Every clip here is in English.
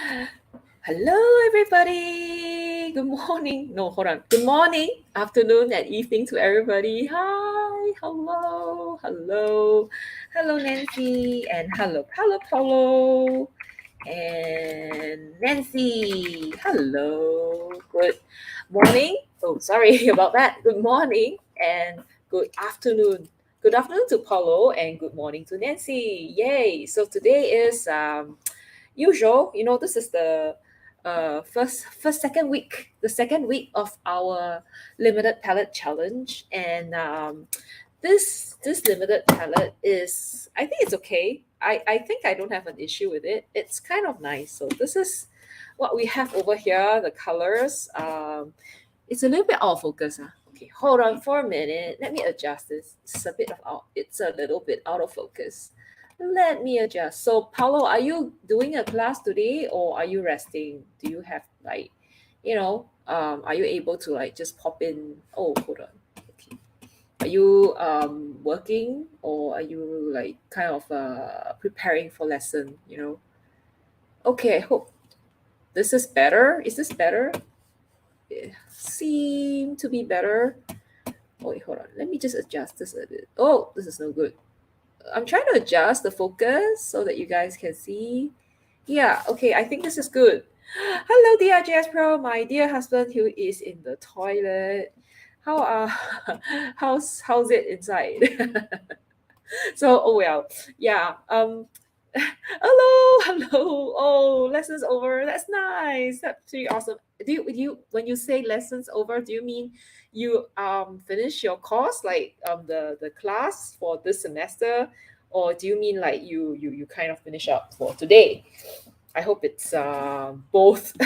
Hello, everybody. Good morning. No, hold on. Good morning, afternoon, and evening to everybody. Hi. Hello. Hello. Hello, Nancy. And hello, Paulo. And Nancy. Hello. Good morning. Oh, sorry about that. Good morning and good afternoon. Good afternoon to Paulo and good morning to Nancy. Yay. So today is usual. This is the second week, the second week of our limited palette challenge, and this limited palette is, I think it's okay. I think I don't have an issue with it. It's kind of nice. So this is what we have over here. The colors. It's a little bit out of focus. Okay, hold on for a minute. Let me adjust this. It's a little bit out of focus. Let me adjust. So, Paulo, are you doing a class today or are you resting? Do you have are you able to like just pop in? Oh, hold on. Okay. Are you working or are you like kind of preparing for lesson? Okay, I hope this is better. Is this better? It seem to be better. Oh, wait, hold on. Let me just adjust this a bit. Oh, this is no good. I'm trying to adjust the focus so that you guys can see. Yeah, okay, I think this is good. Hello, dear JS Pro, my dear husband who is in the toilet. How how's it inside? So, oh well, yeah. Hello, hello. Oh, lessons over. That's nice. That's pretty awesome. Do you when you say lessons over, do you mean you finish your course, like the class for this semester, or do you mean like you kind of finish up for today? I hope it's both.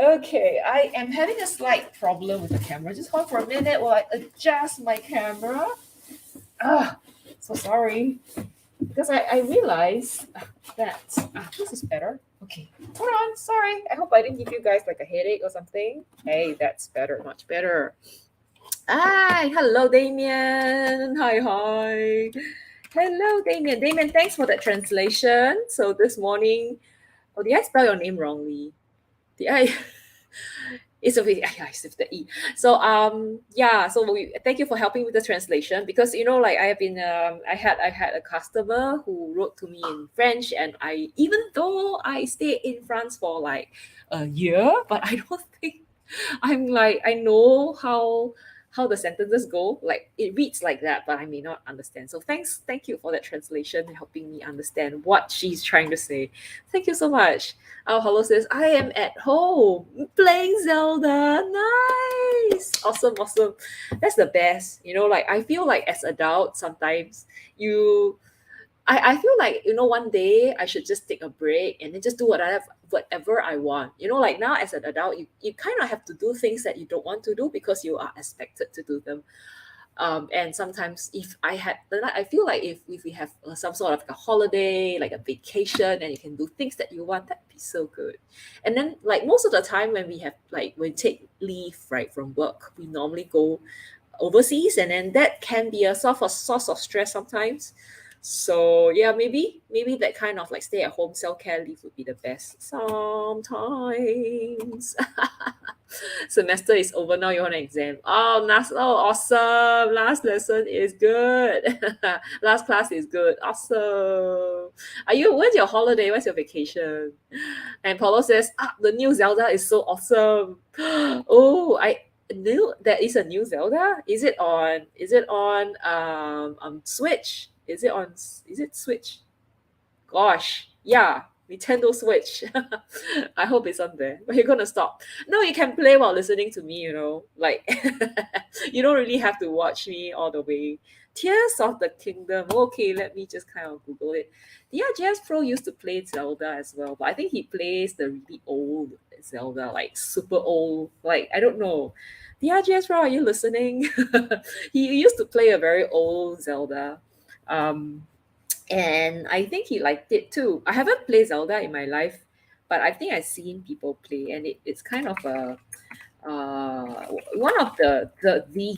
Okay, I am having a slight problem with the camera. Just hold for a minute while I adjust my camera. Ah, so sorry because I realized that this is better. Okay, hold on. Sorry. I hope I didn't give you guys like a headache or something. Hey, that's better, much better. Hi, hello, Damien. Hi, hi. Hello, Damien. Damien, thanks for that translation. So this morning, oh, did I spell your name wrongly? Did I? It's okay. Yeah, it's with the E. So yeah, so thank you for helping with the translation because like I have been I had a customer who wrote to me in French, and I, even though I stayed in France for like a year, but I don't think I know how the sentences go. Like it reads like that, but I may not understand. So thank you for that translation, helping me understand what she's trying to say. Thank you so much. Oh, hello says, I am at home playing Zelda. Nice. Awesome, awesome. That's the best. Like I feel like as adults, sometimes you I feel like, one day I should just take a break and then just do whatever I want. Like now as an adult, you kind of have to do things that you don't want to do because you are expected to do them. And sometimes if I had, then I feel like if we have some sort of like a holiday, like a vacation, and you can do things that you want, that'd be so good. And then like most of the time when we have like when we take leave right from work, we normally go overseas, and then that can be a source of stress sometimes. So yeah, maybe that kind of like stay at home self care leave would be the best sometimes. Semester is over now. You're on exam. Oh, awesome! Last lesson is good. Last class is good. Awesome. Are you? When's your holiday? When's your vacation? And Paulo says, the new Zelda is so awesome. Oh, I knew there is a new Zelda. Is it on Switch? Is it Switch? Gosh, yeah, Nintendo Switch. I hope it's on there. But you're gonna stop. No, you can play while listening to me, Like you don't really have to watch me all the way. Tears of the Kingdom. Okay, let me just kind of Google it. The RGS Pro used to play Zelda as well, but I think he plays the really old Zelda, like super old. Like, I don't know. The RGS Pro, are you listening? He used to play a very old Zelda. Um and I think he liked it too. I haven't played Zelda in my life, but I think I've seen people play, and it's kind of one of the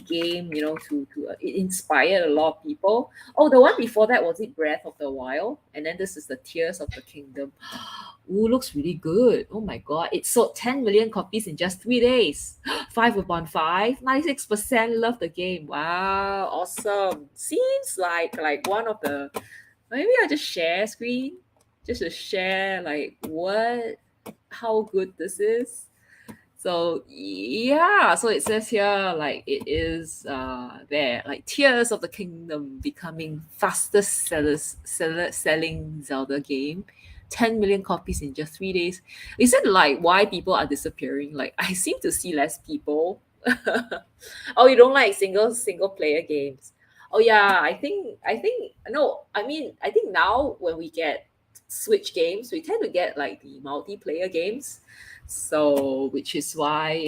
game, to it inspired a lot of people. Oh, the one before that, was it Breath of the Wild? And then this is the Tears of the Kingdom. Ooh, looks really good. Oh my god, it sold 10 million copies in just 3 days. 5 upon 5, 96% love the game. Wow, awesome. Seems like one of the, maybe I just share screen just to share like what how good this is. So yeah, so it says here like it is there like Tears of the Kingdom becoming fastest selling Zelda game. 10 million copies in just 3 days. Is it like why people are disappearing? Like I seem to see less people. Oh, you don't like single player games? Oh yeah, I think no. I mean, I think now when we get Switch games, we tend to get like the multiplayer games. So, which is why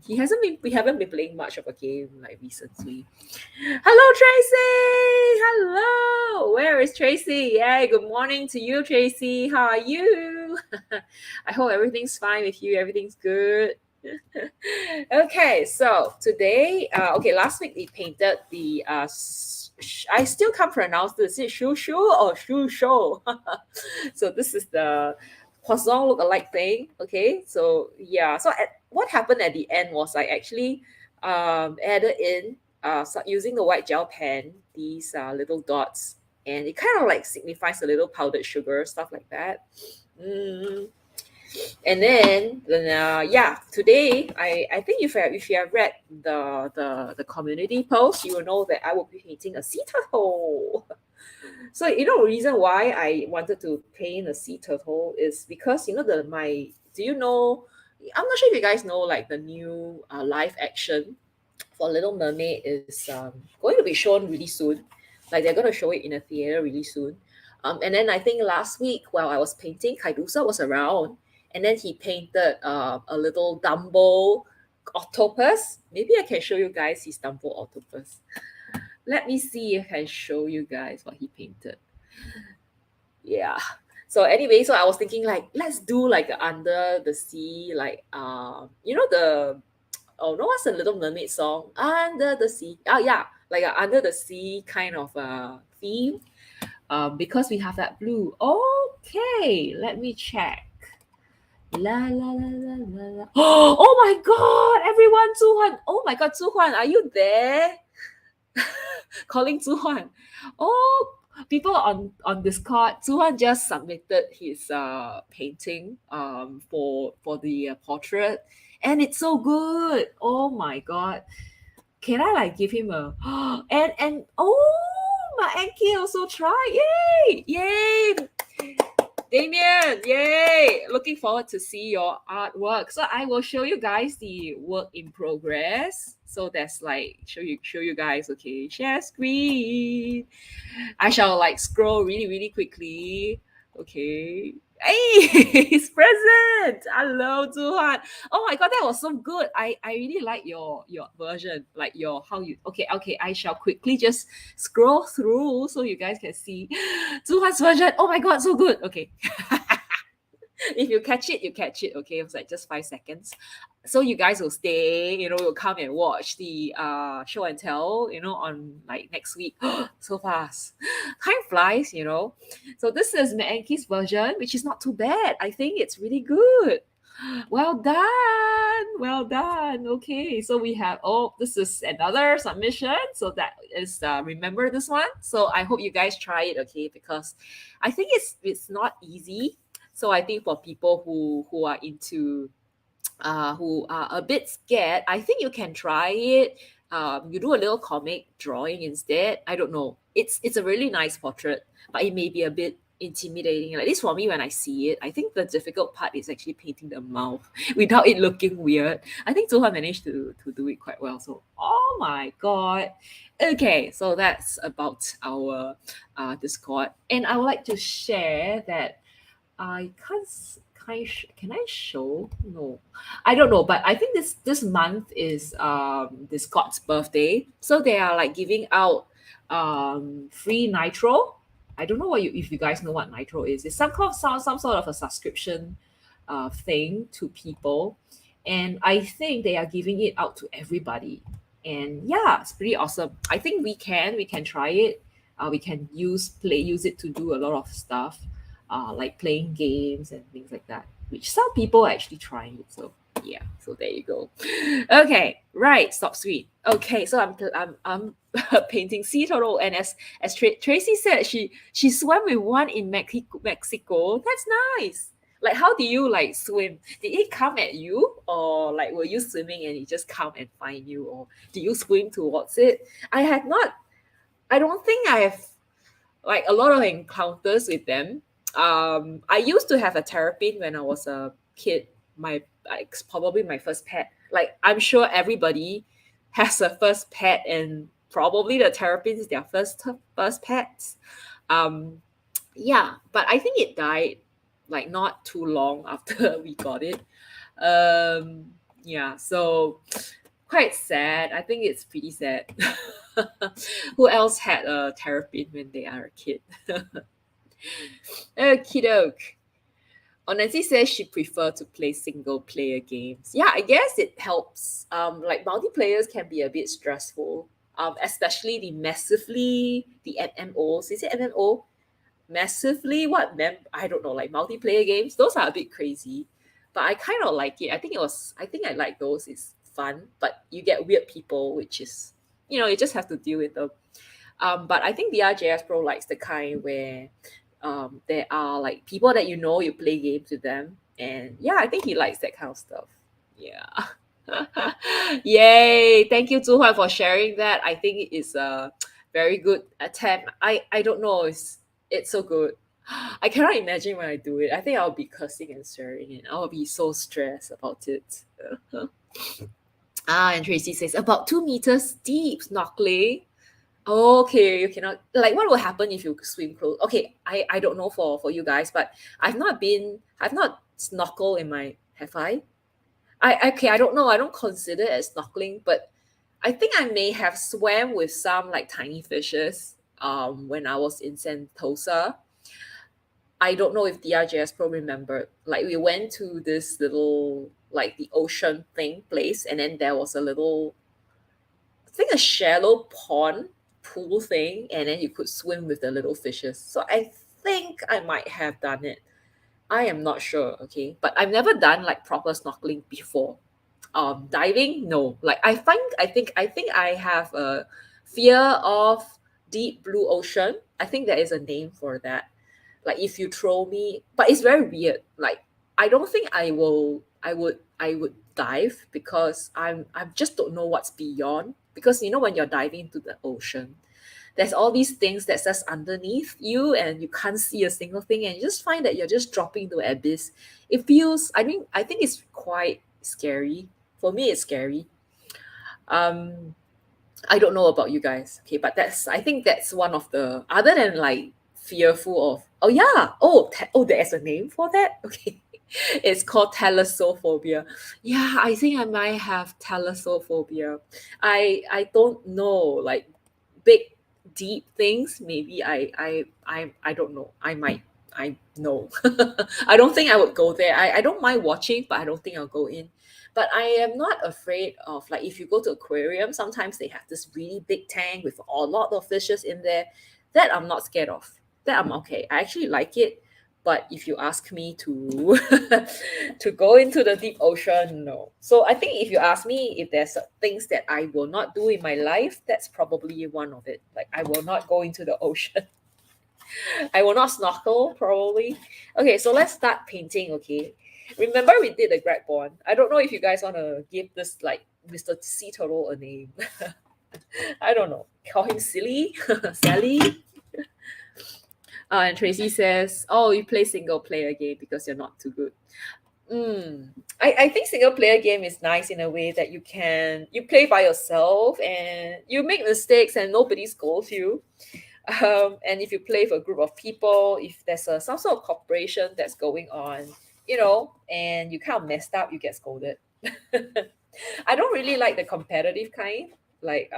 we haven't been playing much of a game like recently. Hello, Tracy. Hello. Where is Tracy? Yeah, good morning to you, Tracy. How are you? I hope everything's fine with you. Everything's good. Okay, so today, okay, last week we painted the I still can't pronounce this. Is it shu shu or shu show? So this is the Pozzuoli look-alike thing. Okay, so yeah, so what happened at the end was I actually added in using the white gel pen these little dots, and it kind of like signifies a little powdered sugar, stuff like that. Mm. And then yeah, today I think if you have read the community post, you will know that I will be painting a sea turtle. So the reason why I wanted to paint a sea turtle is because do you know, I'm not sure if you guys know like the new live action for Little Mermaid is going to be shown really soon. Like they're going to show it in a theater really soon. And then I think last week while I was painting, Kaidusa was around, and then he painted a little Dumbo octopus. Maybe I can show you guys his Dumbo octopus. Let me see if I can show you guys what he painted. Yeah. So anyway, so I was thinking like let's do like a under the sea, like the, oh no, what's the Little Mermaid song? Under the sea. Oh yeah, like a under the sea kind of theme. Because we have that blue. Okay, let me check. La la la la la la. Oh my god, everyone, Zuhan. Oh my god, Zuhan, are you there? Calling Zuhan. Oh, people on Discord. Zuhan just submitted his painting for the portrait, and it's so good. Oh my god, can I like give him a and oh, my Anki also try. Yay! Yay! Damien, yay! Looking forward to see your artwork. So I will show you guys the work in progress. So that's like show you guys. Okay, share screen. I shall like scroll really, really quickly. Okay. Hey, it's present. Hello, Zuhan. Oh my god, that was so good. I really like your version, like your how you. Okay. I shall quickly just scroll through so you guys can see Zuhan's version. Oh my god, so good. Okay. If you catch it, you catch it. Okay, it was like just 5 seconds. So you guys will stay, will come and watch the show and tell, on like next week. So fast. Time flies. So this is Maenki's version, which is not too bad. I think it's really good. Well done. Well done. Okay. So we have, this is another submission. So that is remember this one. So I hope you guys try it, okay? Because I think it's not easy. So I think for people who are into who are a bit scared, I think you can try it. You do a little comic drawing instead. I don't know. It's a really nice portrait, but it may be a bit intimidating. At least for me, when I see it, I think the difficult part is actually painting the mouth without it looking weird. I think Zoha managed to do it quite well. So, oh my god. Okay, so that's about our Discord, and I would like to share that I can't. Can I show? No, I don't know. But I think this month is this Scott's birthday, so they are like giving out free Nitro. I don't know if you guys know what Nitro is. It's some sort of a subscription thing to people, and I think they are giving it out to everybody. And yeah, it's pretty awesome. I think we can try it. We can use it to do a lot of stuff, like playing games and things like that, which some people are actually trying it. So yeah, so there you go. Okay, right, stop screen. Okay, so I'm painting sea turtle, and as Tracy said, she swam with one in Mexico. That's nice. Like, how do you like swim? Did it come at you, or like were you swimming and it just come and find you, or do you swim towards it? I had not. I don't think I have like a lot of encounters with them. I used to have a terrapin when I was a kid. My like probably my first pet. Like, I'm sure everybody has a first pet, and probably the terrapin is their first pets. Um, yeah, but I think it died like not too long after we got it. Yeah, so quite sad. I think it's pretty sad. Who else had a terrapin when they are a kid? Okie doke. Nancy says she prefer to play single player games. Yeah, I guess it helps. Like, multiplayers can be a bit stressful. Especially the MMOs. Is it MMO? Massively, I don't know, like multiplayer games. Those are a bit crazy, but I kind of like it. I think I like those. It's fun, but you get weird people, which is, you just have to deal with them. But I think BRJS Pro likes the kind where there are like people that you play games with them, and yeah, I think he likes that kind of stuff. Yeah. Yay! Thank you, Zuhuan, for sharing that. I think it is a very good attempt. I don't know. It's so good. I cannot imagine when I do it. I think I'll be cursing and swearing, and I'll be so stressed about it. And Tracy says about 2 meters deep snorkeling. Okay, you cannot, like, what will happen if you swim close? Okay, I don't know for you guys, but I've not snorkel in my have I don't know. I don't consider it as snorkeling, but I think I may have swam with some like tiny fishes when I was in Sentosa. I don't know if DRJS Pro remembered. Like, we went to this little like the ocean thing place, and then there was a little, I think, a shallow pond pool thing, and then you could swim with the little fishes. So I think I might have done it. I am not sure, okay, but I've never done like proper snorkeling before. Diving, no. Like, I think I have a fear of deep blue ocean. I think there is a name for that. Like, if you throw me, but it's very weird. Like, I don't think I would dive, because I just don't know what's beyond. Because when you're diving into the ocean, there's all these things that's just underneath you, and you can't see a single thing, and you just find that you're just dropping into the abyss. It feels, I think it's quite scary. For me, it's scary. um I don't know about you guys, okay, but I think that's one of the, other than like fearful of, oh yeah, there's a name for that. Okay. It's called thalassophobia. Yeah, I think I might have thalassophobia. I don't know, like, big deep things. Maybe I don't know. I know. I don't think I would go there. I don't mind watching, but I don't think I'll go in. But I am not afraid of, like, if you go to aquarium, sometimes they have this really big tank with a lot of fishes in there. That I'm not scared of. That I'm okay. I actually like it. But if you ask me to to go into the deep ocean, no. So I think if you ask me if there's things that I will not do in my life, that's probably one of it. Like, I will not go into the ocean. I will not snorkel, probably. Okay, so let's start painting, okay? Remember, we did the grab bond. I don't know if you guys want to give this, like, Mr. Sea Turtle a name. I don't know. Call him Silly? Sally? And Tracy says, oh, you play single player game because you're not too good. I think single player game is nice in a way that you play by yourself and you make mistakes and nobody scolds you. And if you play with a group of people, if there's some sort of cooperation that's going on, and you kind of messed up, you get scolded. I don't really like the competitive kind. Like,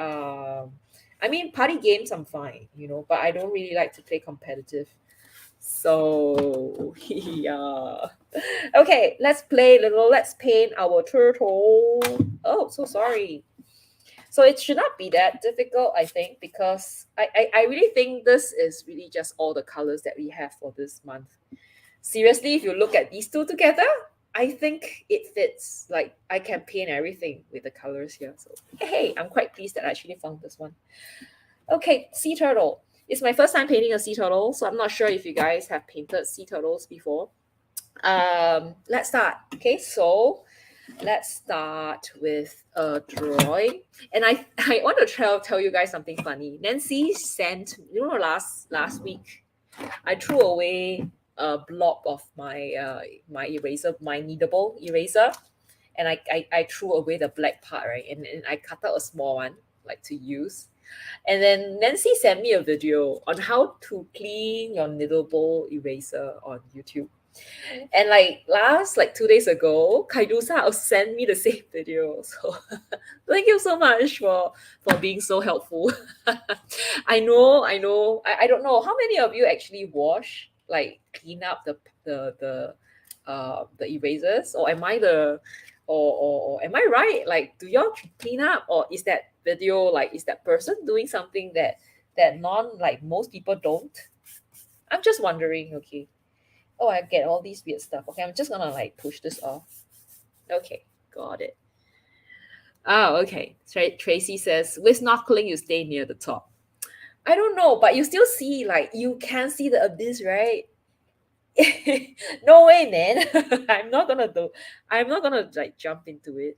party games I'm fine, but I don't really like to play competitive. So yeah. Okay, let's play a little. Let's paint our turtle. Oh, so sorry. So it should not be that difficult, I think, because I really think this is really just all the colors that we have for this month. Seriously, if you look at these two together, I think it fits. Like I can paint everything with the colors here. So hey, I'm quite pleased that I actually found this one. Okay, sea turtle. It's my first time painting a sea turtle, so I'm not sure if you guys have painted sea turtles before. Let's start. Okay, so let's start with a drawing. And I want to tell you guys something funny. Nancy sent, last week I threw away a blob of my eraser, my kneadable eraser, and I threw away the black part, right? And I cut out a small one like to use. And then Nancy sent me a video on how to clean your kneadable eraser on YouTube. And like 2 days ago, Kaidusa sent me the same video. So thank you so much for being so helpful. I don't know how many of you actually wash, like clean up the erasers, or am I the or am I right? Like, do y'all clean up, or is that video, like, is that person doing something that like most people don't? I'm just wondering. Okay. Oh, I get all these weird stuff. Okay, I'm just gonna like push this off. Okay, got it. Oh, okay. Tracy says, with snorkeling, you stay near the top. I don't know, but you still see, like, you can see the abyss, right? No way, man. I'm not gonna like jump into it.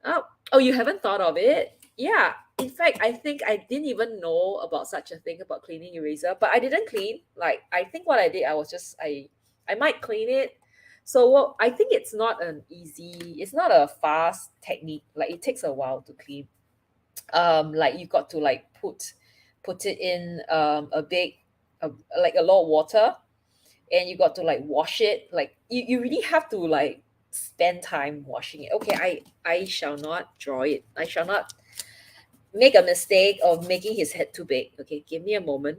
Oh, you haven't thought of it? Yeah. In fact, I think I didn't even know about such a thing about cleaning eraser, but I didn't clean. Like, I think what I did, I might clean it. So what I think it's not a fast technique. Like it takes a while to clean. Like you got to like put it in a big like a lot of water, and you got to like wash it. Like you really have to like spend time washing it. Okay, I shall not draw it. I shall not make a mistake of making his head too big. Okay, give me a moment.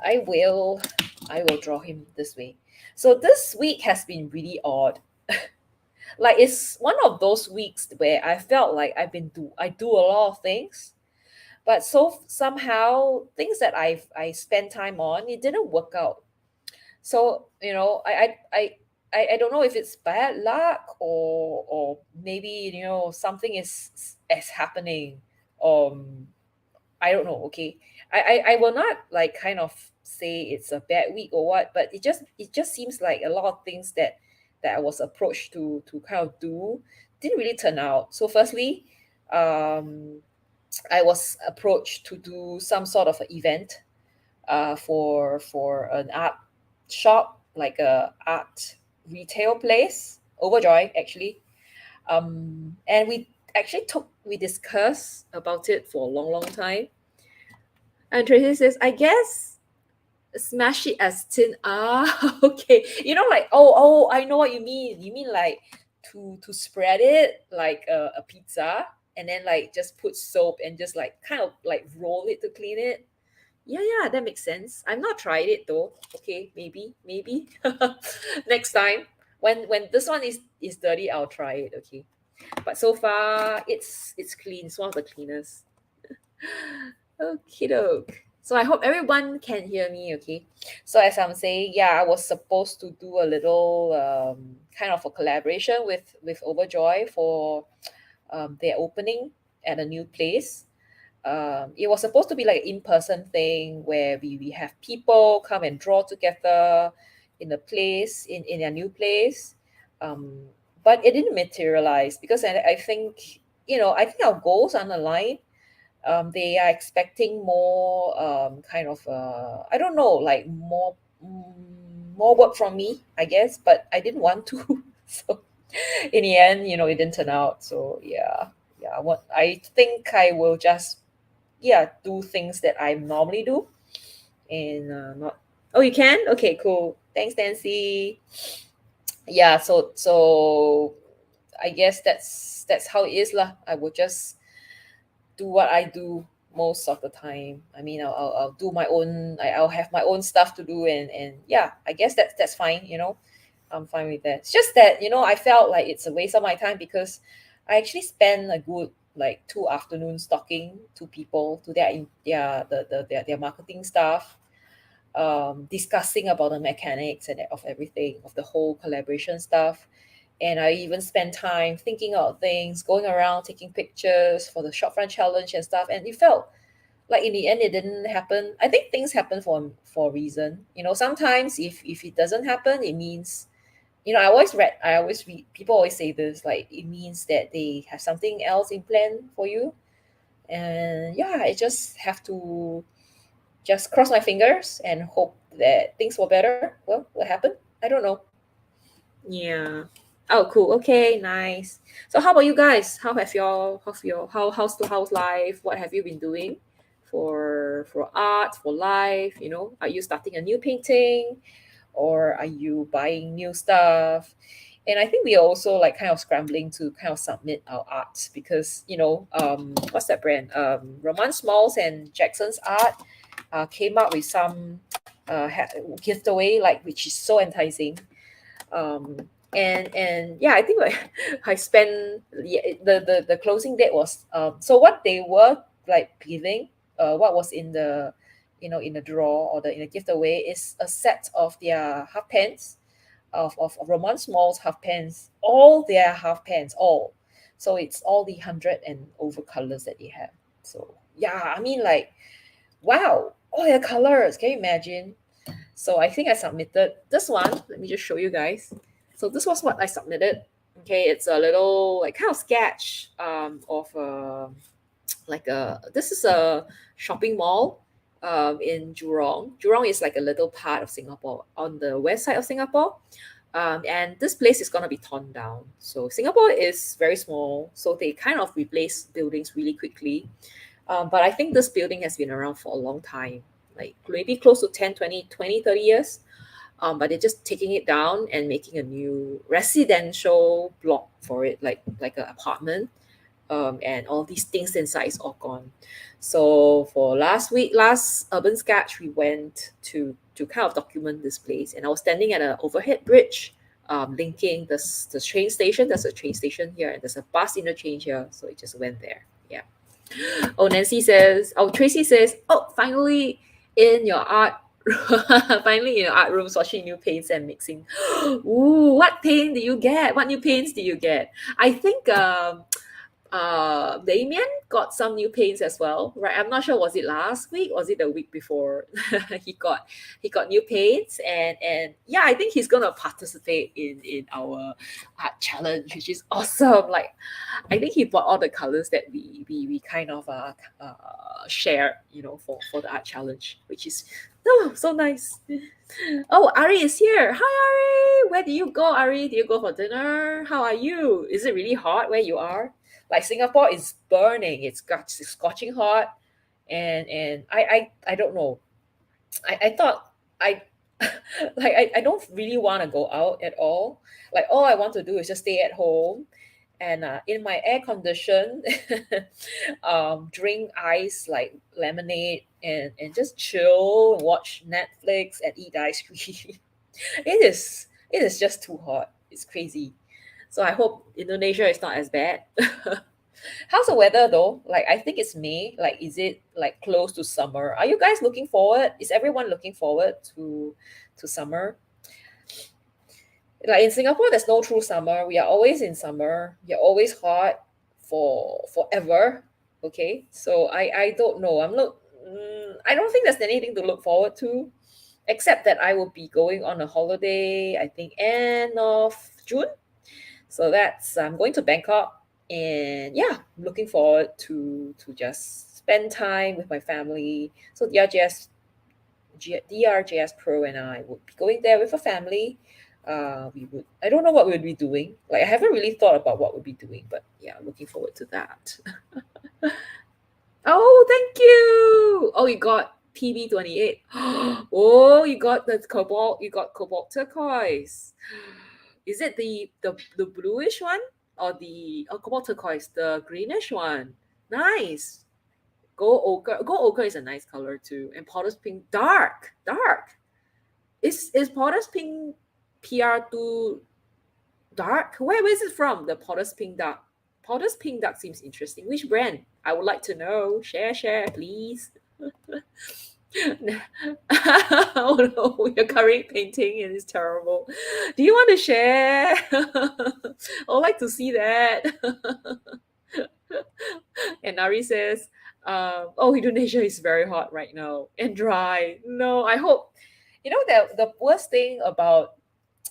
I will I will draw him this way. So this week has been really odd. Like it's one of those weeks where I felt like I do a lot of things, but somehow things that I spent time on, it didn't work out. So I don't know if it's bad luck, or maybe something is happening. I don't know. Okay, I will not like kind of say it's a bad week or what, but it just seems like a lot of things that I was approached to kind of do didn't really turn out. So firstly, um I was approached to do some sort of an event for an art shop, like a art retail place, Overjoy actually. And we discussed about it for a long time. And Tracy says, I guess smash it as thin. Ah, okay. Like, I know what you mean. You mean like to spread it like a pizza, and then like just put soap and just like kind of like roll it to clean it. Yeah, that makes sense. I've not tried it though. Okay, maybe next time when this one is dirty, I'll try it. Okay, but so far it's clean. It's one of the cleanest. Okay, doke. So I hope everyone can hear me. Okay. So as I'm saying, yeah, I was supposed to do a little kind of a collaboration with Overjoy for their opening at a new place. It was supposed to be like an in-person thing where we have people come and draw together in the place, in their new place. um, but it didn't materialize because I think I think our goals aren't aligned. They are expecting more kind of I don't know, like more work from me, I guess, but I didn't want to. So in the end, it didn't turn out. So yeah, what I think I will just do things that I normally do, and not. Oh, you can? Okay, cool. Thanks, Nancy. Yeah, so I guess that's how it is lah. I will just do what I do most of the time. I mean, I'll do my own. I'll have my own stuff to do, and yeah, I guess that's fine. I'm fine with that. It's just that, I felt like it's a waste of my time because I actually spent a good like 2 afternoons talking to people, to their marketing staff, discussing about the mechanics and of everything, of the whole collaboration stuff. And I even spent time thinking about things, going around taking pictures for the shopfront challenge and stuff. And it felt like in the end it didn't happen. I think things happen for a reason. Sometimes if it doesn't happen, it means, I always read people always say this, like it means that they have something else in plan for you. And yeah, I just have to just cross my fingers and hope that things were better. Well, what happened? I don't know. Yeah. Oh, cool. Okay, nice. So, how about you guys? How's the house life? What have you been doing for art, for life? Are you starting a new painting, or are you buying new stuff? And I think we are also like kind of scrambling to kind of submit our art because what's that brand? Roman Smalls and Jackson's Art came up with some giveaway, like, which is so enticing. And yeah, I think like I spent the closing date was, so what they were like giving, what was in the in the draw, or in the giveaway, is a set of their half pants, of Roman Smalls half pants, all their half pants, all. So it's all the 100 and over colors that they have. So yeah, I mean, like, wow, all their colors. Can you imagine? So I think I submitted this one. Let me just show you guys. So this was what I submitted. Okay, it's a little like kind of sketch of like this is a shopping mall in Jurong. Jurong is like a little part of Singapore on the west side of Singapore. And this place is gonna be torn down. So Singapore is very small, so they kind of replace buildings really quickly. But I think this building has been around for a long time, like maybe close to 10, 20, 30 years. But they're just taking it down and making a new residential block for it, like an apartment. And all these things inside is all gone. So for last Urban Sketch, we went to kind of document this place, and I was standing at an overhead bridge, linking the train station. There's a train station here, and there's a bus interchange here, so it just went there. Yeah. Tracy says, oh, finally in your art, finally in your art rooms, watching new paints and mixing. Ooh, what paint do you get? What new paints do you get? I think Damien got some new paints as well, right? I'm not sure, was it last week? Was it the week before? he got he got new paints, and yeah, I think he's gonna participate in our art challenge, which is awesome. Like, I think he bought all the colors that we kind of share, for the art challenge, which is, oh, so nice. Oh, Ari is here. Hi, Ari. Where do you go, Ari? Do you go for dinner? How are you? Is it really hot where you are? Like, Singapore is burning. It's scorching hot, and I don't know. I thought I like I don't really want to go out at all. Like, all I want to do is just stay at home and in my air condition, drink ice like lemonade, and just chill and watch Netflix and eat ice cream. It is just too hot. It's crazy. So I hope Indonesia is not as bad. How's the weather though? Like, I think it's May. Like, is it like close to summer? Are you guys looking forward? Is everyone looking forward to summer? Like, in Singapore, there's no true summer. We are always in summer. We are always hot for forever. Okay, so I don't know. I don't think there's anything to look forward to, except that I will be going on a holiday. I think end of June. So that's I'm going to Bangkok, and yeah, I'm looking forward to just spend time with my family. So DRJS Pro and I would be going there with a family. We would. I don't know what we'd be doing. Like, I haven't really thought about what we'd be doing, but yeah, looking forward to that. Oh, thank you. Oh, you got PB28. Oh, you got the cobalt. You got cobalt turquoise. Is it the bluish one, or the cobalt turquoise, the greenish one? Nice. Gold ochre. Gold ochre is a nice color too. And Potter's pink, dark, dark. Is Potter's pink PR2 dark. Where is it from? The Potter's Pink Dark. Potter's Pink Dark seems interesting. Which brand? I would like to know. Share, please. Oh no, you're currently painting and it's terrible. Do you want to share? I would like to see that. And Nari says, oh, Indonesia is very hot right now and dry. No, I hope. You know, the worst thing about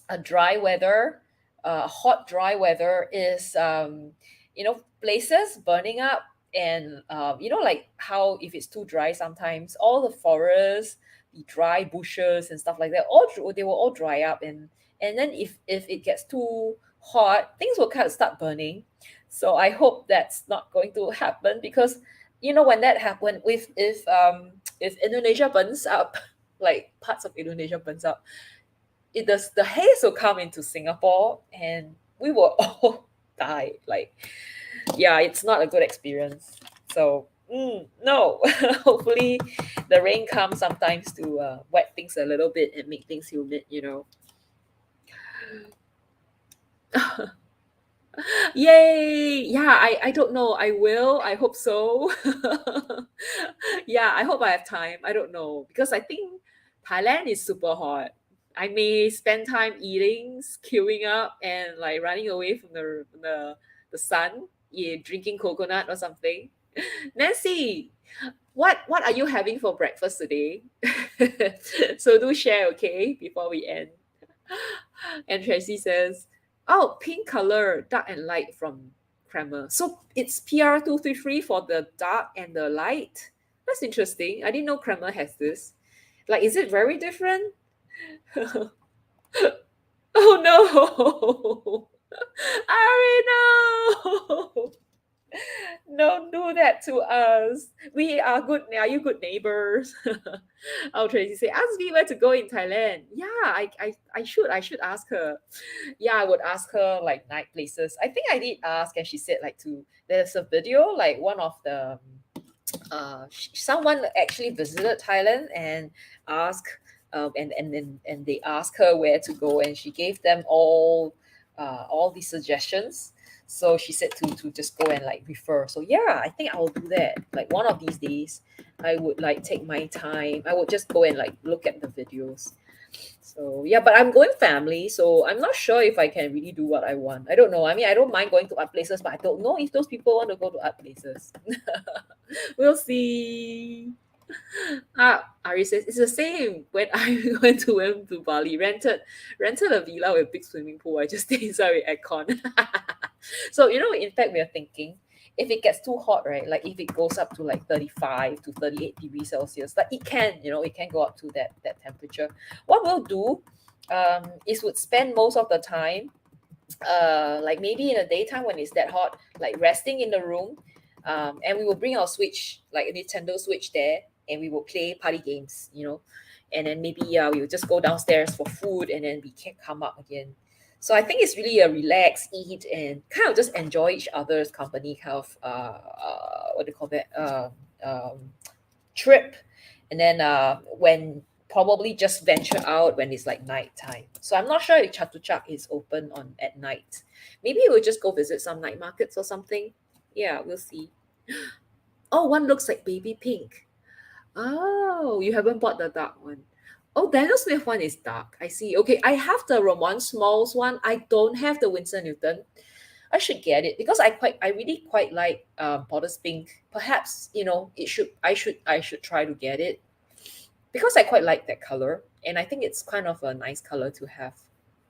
a dry weather, hot dry weather is, places burning up, and like how if it's too dry, sometimes all the forests, the dry bushes and stuff like that, they will all dry up, and then if it gets too hot, things will kind of start burning. So I hope that's not going to happen, because when that happen, if Indonesia burns up, like parts of Indonesia burns up, it does the haze will come into Singapore and we will all die. Like, yeah, it's not a good experience. So, no. Hopefully, the rain comes sometimes to wet things a little bit and make things humid. Yay! Yeah, I don't know. I will. I hope so. Yeah, I hope I have time. I don't know, because I think Thailand is super hot. I may spend time eating, queuing up, and like running away from the sun, yeah, drinking coconut or something. Nancy, what are you having for breakfast today? So do share, okay, before we end. And Tracy says, "Oh, pink color, dark and light from Kramer. So it's PR233 for the dark and the light. That's interesting. I didn't know Kramer has this. Like, is it very different?" Oh no! Ari, no! Don't do that to us. We are good. Are you good neighbors? Oh, Tracy say, ask me where to go in Thailand. Yeah, I should ask her. Yeah, I would ask her like night places. I think I did ask, and she said like there's a video, like one of the someone actually visited Thailand and asked, and they asked her where to go, and she gave them all these suggestions. So she said to just go and like refer. So yeah, I think I will do that. Like one of these days, I would like take my time. I would just go and like look at the videos. So yeah, but I'm going family, so I'm not sure if I can really do what I want. I don't know. I mean, I don't mind going to art places, but I don't know if those people want to go to art places. We'll see. Ari says it's the same. When I went to Bali, rented a villa with big swimming pool. I just stay inside with aircon. So in fact, we are thinking, if it gets too hot, right? Like if it goes up to like 35 to 38 degrees Celsius, like it can go up to that temperature. What we'll do, is would spend most of the time, like maybe in the daytime when it's that hot, like resting in the room, and we will bring our Switch, like a Nintendo Switch there, and we will play party games, and then maybe we will just go downstairs for food, and then we can come up again. So I think it's really a relax, eat, and kind of just enjoy each other's company kind of what do you call that, trip. And then when probably just venture out when it's like nighttime. So I'm not sure if Chatuchak is open on at night. Maybe we'll just go visit some night markets or something. Yeah, we'll see. Oh, one looks like baby pink. Oh, you haven't bought the dark one. Oh, Daniel Smith one is dark. I see. Okay, I have the Ramon Smalls one. I don't have the Winsor Newton. I should get it because I really quite like Potter's Pink. Perhaps I should try to get it because I quite like that color, and I think it's kind of a nice color to have.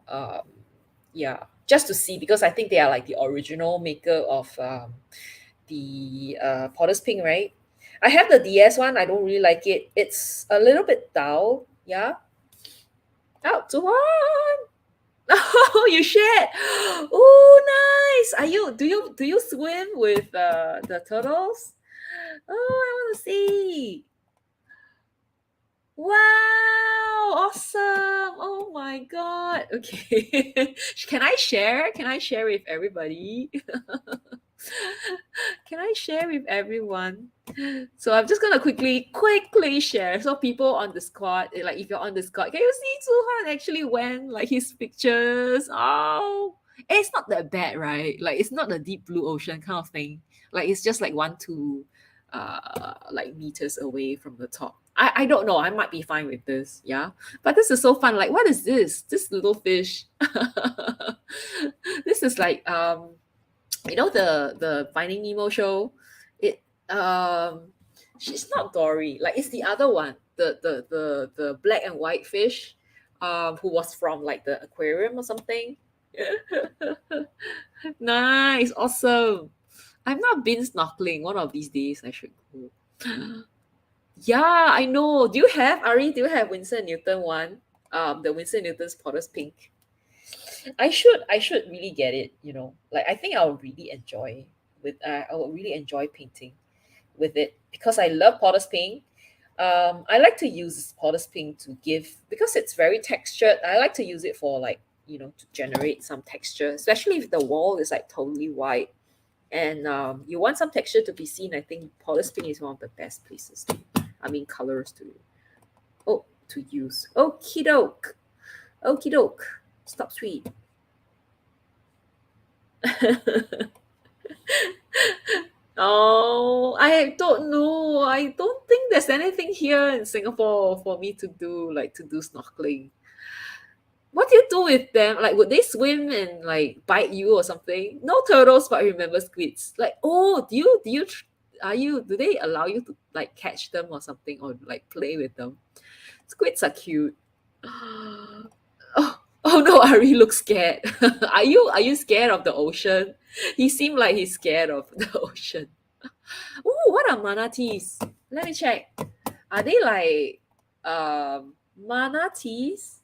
Um, yeah, just to see, because I think they are like the original maker of the Potter's Pink, right? I have the DS one. I don't really like it. It's a little bit dull. Yeah. Out to one. Oh, you shared. Oh, nice. Do you swim with the turtles? Oh, I want to see. Wow, awesome. Oh my god. Okay. Can I share? Can I share with everybody? Can I share with everyone? So I'm just gonna quickly share. So people on the squad, like if you're on the squad, can you see Suhan actually went like his pictures? Oh, it's not that bad, right? Like it's not the deep blue ocean kind of thing. Like it's just like 1 2 like meters away from the top. I don't know. I might be fine with this. Yeah. But this is so fun. Like, what is this? This little fish. This is like the Finding Nemo show. It she's not Dory. Like it's the other one, the black and white fish, who was from like the aquarium or something. Nice, awesome. I've not been snorkeling. One of these days I should go. Yeah, I know. Do you have Ari? Do you have Winston Newton one? The Winston Newton's Potter's Pink. I should really get it, like I think I will really enjoy painting with it because I love Potter's Pink. I like to use Potter's Pink to give, because it's very textured. I like to use it for like, to generate some texture, especially if the wall is like totally white and you want some texture to be seen. I think Potter's Pink is one of the best places colors to use. Okie doke. Okie doke. Stop sweet. Oh, I don't know. I don't think there's anything here in Singapore for me to do, like to do snorkeling. What do you do with them? Like, would they swim and like bite you or something? No turtles, but I remember squids. Like, oh, do they allow you to like catch them or something, or like play with them? Squids are cute. Oh, oh no, Ari looks scared. Are you scared of the ocean? He seemed like he's scared of the ocean. Oh, what are manatees? Let me check. Are they like manatees?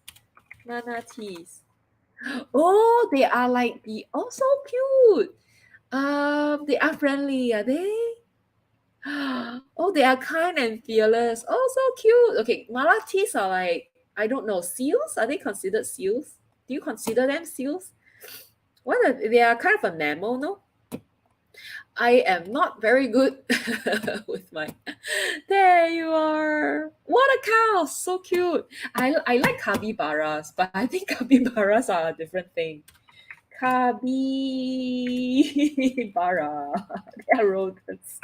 Manatees. Oh, they are like so cute. They are friendly, are they? Oh, they are kind and fearless. Oh, so cute. Okay, manatees are like, I don't know, seals? Are they considered seals? Do you consider them seals? They are kind of a mammal, no? I am not very good with my. There you are. What a cow! So cute. I like capybaras, but I think capybaras are a different thing. Capybara. They are rodents.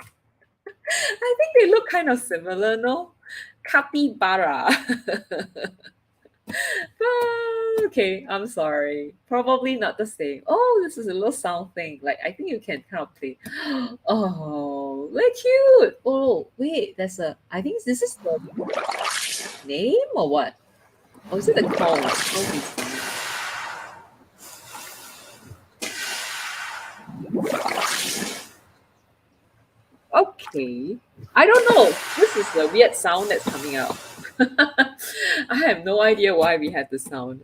I think they look kind of similar, no? Capybara. Okay, I'm sorry. Probably not the same. Oh, this is a little sound thing. Like I think you can kind of play. Oh, they're cute. Oh, wait, I think this is the name or what? Or is it the call? Oh, okay. I don't know. This is the weird sound that's coming out. I have no idea why we had the sound.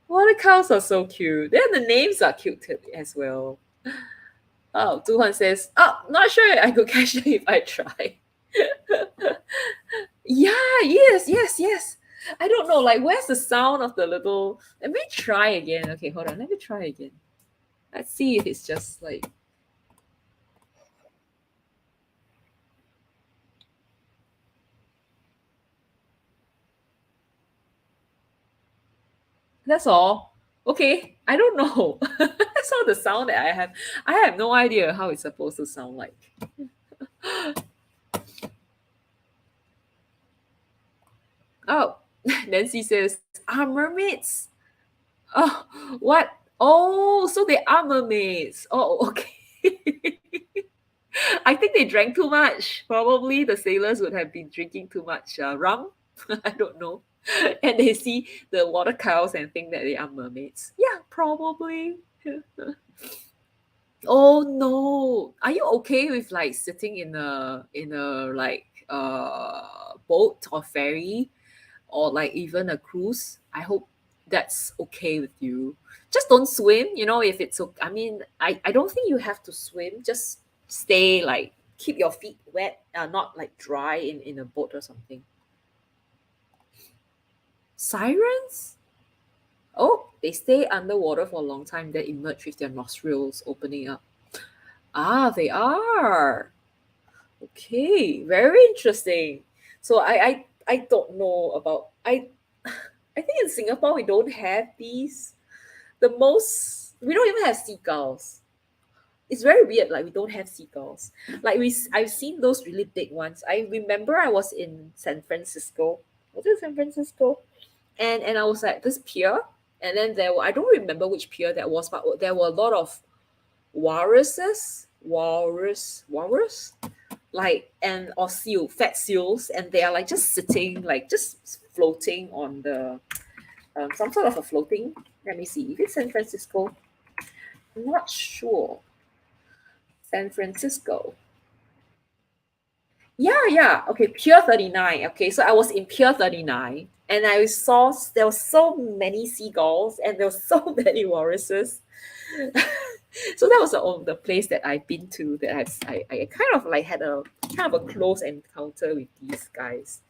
Water cows are so cute. Then the names are cute as well. Oh, Duhan says, oh, not sure I could catch them if I try. Yeah, yes. I don't know, like, where's the sound of the little. Let me try again. Okay, hold on. Let me try again. Let's see if it's just like. That's all. Okay, I don't know. That's all the sound that I have. I have no idea how it's supposed to sound like. Oh, Nancy says, are mermaids? Oh, what? Oh, so they are mermaids. Oh, okay. I think they drank too much. Probably the sailors would have been drinking too much rum. I don't know. And they see the water cows and think that they are mermaids. Yeah, probably. Oh no. Are you okay with like sitting in a like boat or ferry or like even a cruise? I hope that's okay with you. Just don't swim, if it's okay. I don't think you have to swim. Just stay like keep your feet wet, not like dry in a boat or something. Sirens? Oh, they stay underwater for a long time, then emerge with their nostrils opening up. Ah, they are. Okay, very interesting. So I don't know about I think in Singapore we don't have these. The most we don't even have seagulls. It's very weird. Like we don't have seagulls. Like I've seen those really big ones. I remember I was in San Francisco. Was it San Francisco? And I was at this pier, and then I don't remember which pier that was, but there were a lot of walrus, like and or fat seals, and they are like just sitting, like just floating on the some sort of a floating. Let me see if it's San Francisco. I'm not sure. San Francisco. Yeah, yeah. Okay, Pier 39. Okay, so I was in Pier 39 and I saw there were so many seagulls and there were so many walruses. So that was the place that I've been to that I kind of like had a kind of a close encounter with these guys.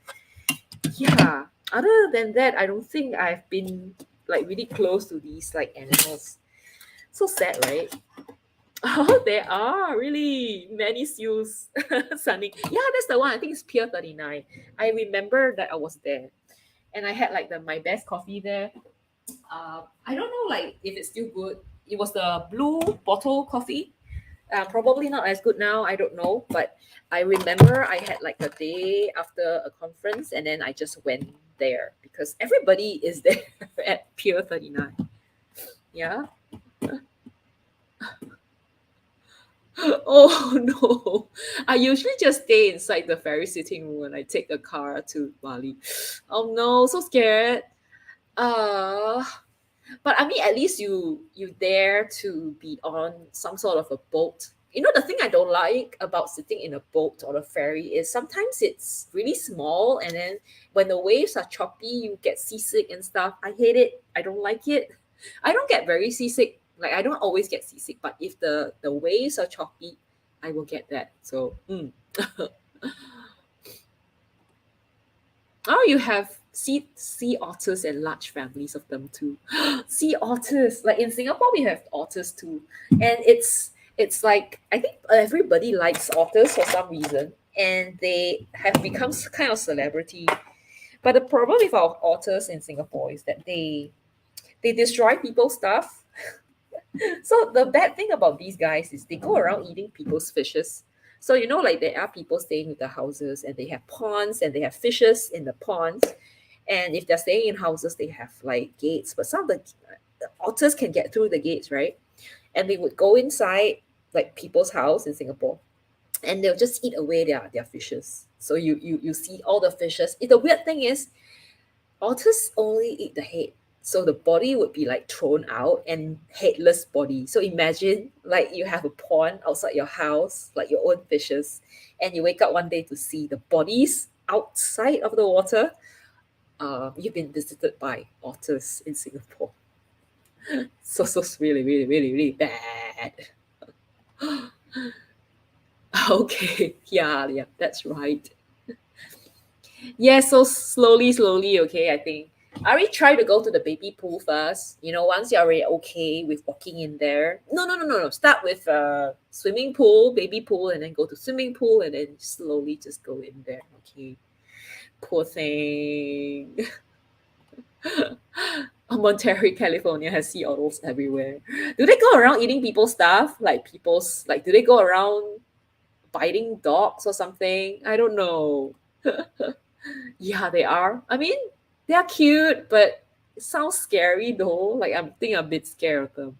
Yeah. Other than that, I don't think I've been like really close to these like animals. So sad, right? Oh, there are really many seals sunning. Yeah, that's the one. I think it's Pier 39. I remember that I was there and I had like my best coffee there. I don't know like if it's still good. It was the blue bottle coffee. Probably not as good now. I don't know, but I remember I had like a day after a conference, and then I just went there because everybody is there at Pier 39. Yeah. Oh no. I usually just stay inside the ferry sitting room and I take a car to Bali. Oh no, so scared. Uh but I mean at least you dare to be on some sort of a boat. You know the thing I don't like about sitting in a boat or a ferry is sometimes it's really small and then when the waves are choppy you get seasick and stuff. I hate it. I don't like it. I don't get very seasick. Like I don't always get seasick, but if the waves are choppy, I will get that. So oh, you have sea otters and large families of them too. Sea otters, like in Singapore, we have otters too, and it's like I think everybody likes otters for some reason, and they have become kind of celebrity. But the problem with our otters in Singapore is that they destroy people's stuff. So the bad thing about these guys is they go around eating people's fishes. So you know, like there are people staying with the houses and they have ponds and they have fishes in the ponds. And if they're staying in houses, they have like gates. But some of the otters can get through the gates, right? And they would go inside like people's house in Singapore and they'll just eat away their fishes. So you see all the fishes. The weird thing is otters only eat the head. So the body would be like thrown out and headless body. So imagine like you have a pond outside your house, like your own fishes, and you wake up one day to see the bodies outside of the water. You've been visited by otters in Singapore. So really, really, really, really bad. Okay, yeah, yeah, that's right. Yeah, so slowly, okay, I think. I already try to go to the baby pool first. You know, once you're already okay with walking in there. No. Start with swimming pool, baby pool, and then go to swimming pool, and then slowly just go in there. Okay. Poor thing. Monterey, California has sea otters everywhere. Do they go around eating people's stuff? Like people's like do they go around biting dogs or something? I don't know. Yeah, they are. I mean, they are cute, but it sounds scary though. Like I'm a bit scared of them.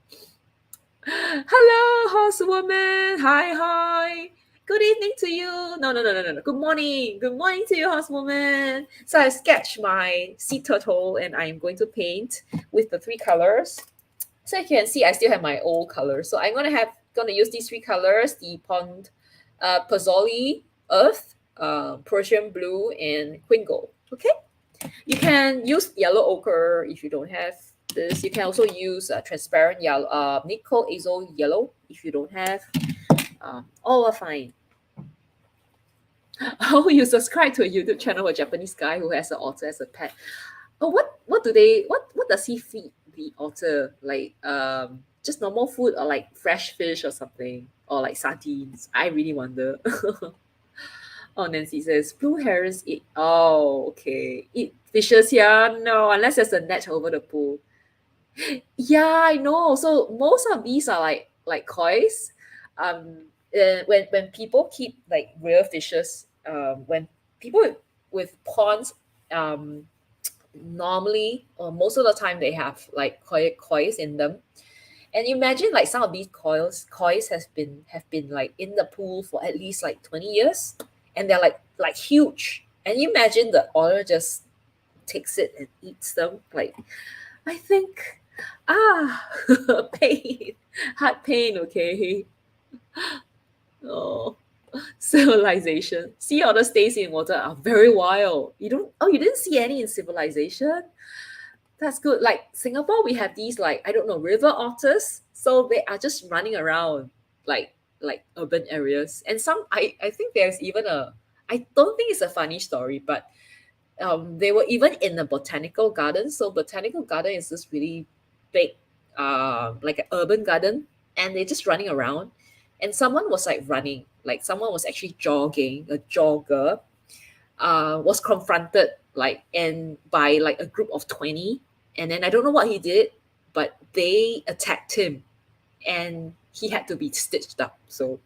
Hello, horsewoman. Hi. Good evening to you. No. Good morning. Good morning to you, horsewoman. So I sketched my sea turtle and I'm going to paint with the three colors. So you can see I still have my old colors. So I'm gonna use these three colors, the pond Pozzuoli earth, Persian blue, and queen gold. Okay. You can use yellow ochre if you don't have this. You can also use transparent yellow, nickel azo yellow if you don't have. All are fine. Oh, you subscribe to a YouTube channel, a Japanese guy who has an otter as a pet. Oh, what does he feed the otter? Like just normal food or like fresh fish or something? or like sardines? I really wonder. Oh, Nancy says blue herons eat. Oh, okay. Eat fishes here? No, unless there's a net over the pool. Yeah, I know. So most of these are like koi's. When people keep like real fishes, when people with ponds, um, normally or most of the time they have like koi's in them. And imagine like some of these koi's have been like in the pool for at least like 20 years, and they're like huge. And you imagine the oil just takes it and eats them. Like I think, ah, pain, heart pain. Okay. Oh, civilization. Sea otter stays in water are very wild. You don't. Oh, you didn't see any in civilization. That's good. Like Singapore, we have these like I don't know river otters, so they are just running around like like urban areas. And some I think there's even a I don't think it's a funny story, but they were even in the botanical garden. So botanical garden is this really big, like an urban garden, and they're just running around. And someone was like running, like someone was actually jogging, a jogger, was confronted like and by like a group of 20, and then I don't know what he did, but they attacked him, and he had to be stitched up. So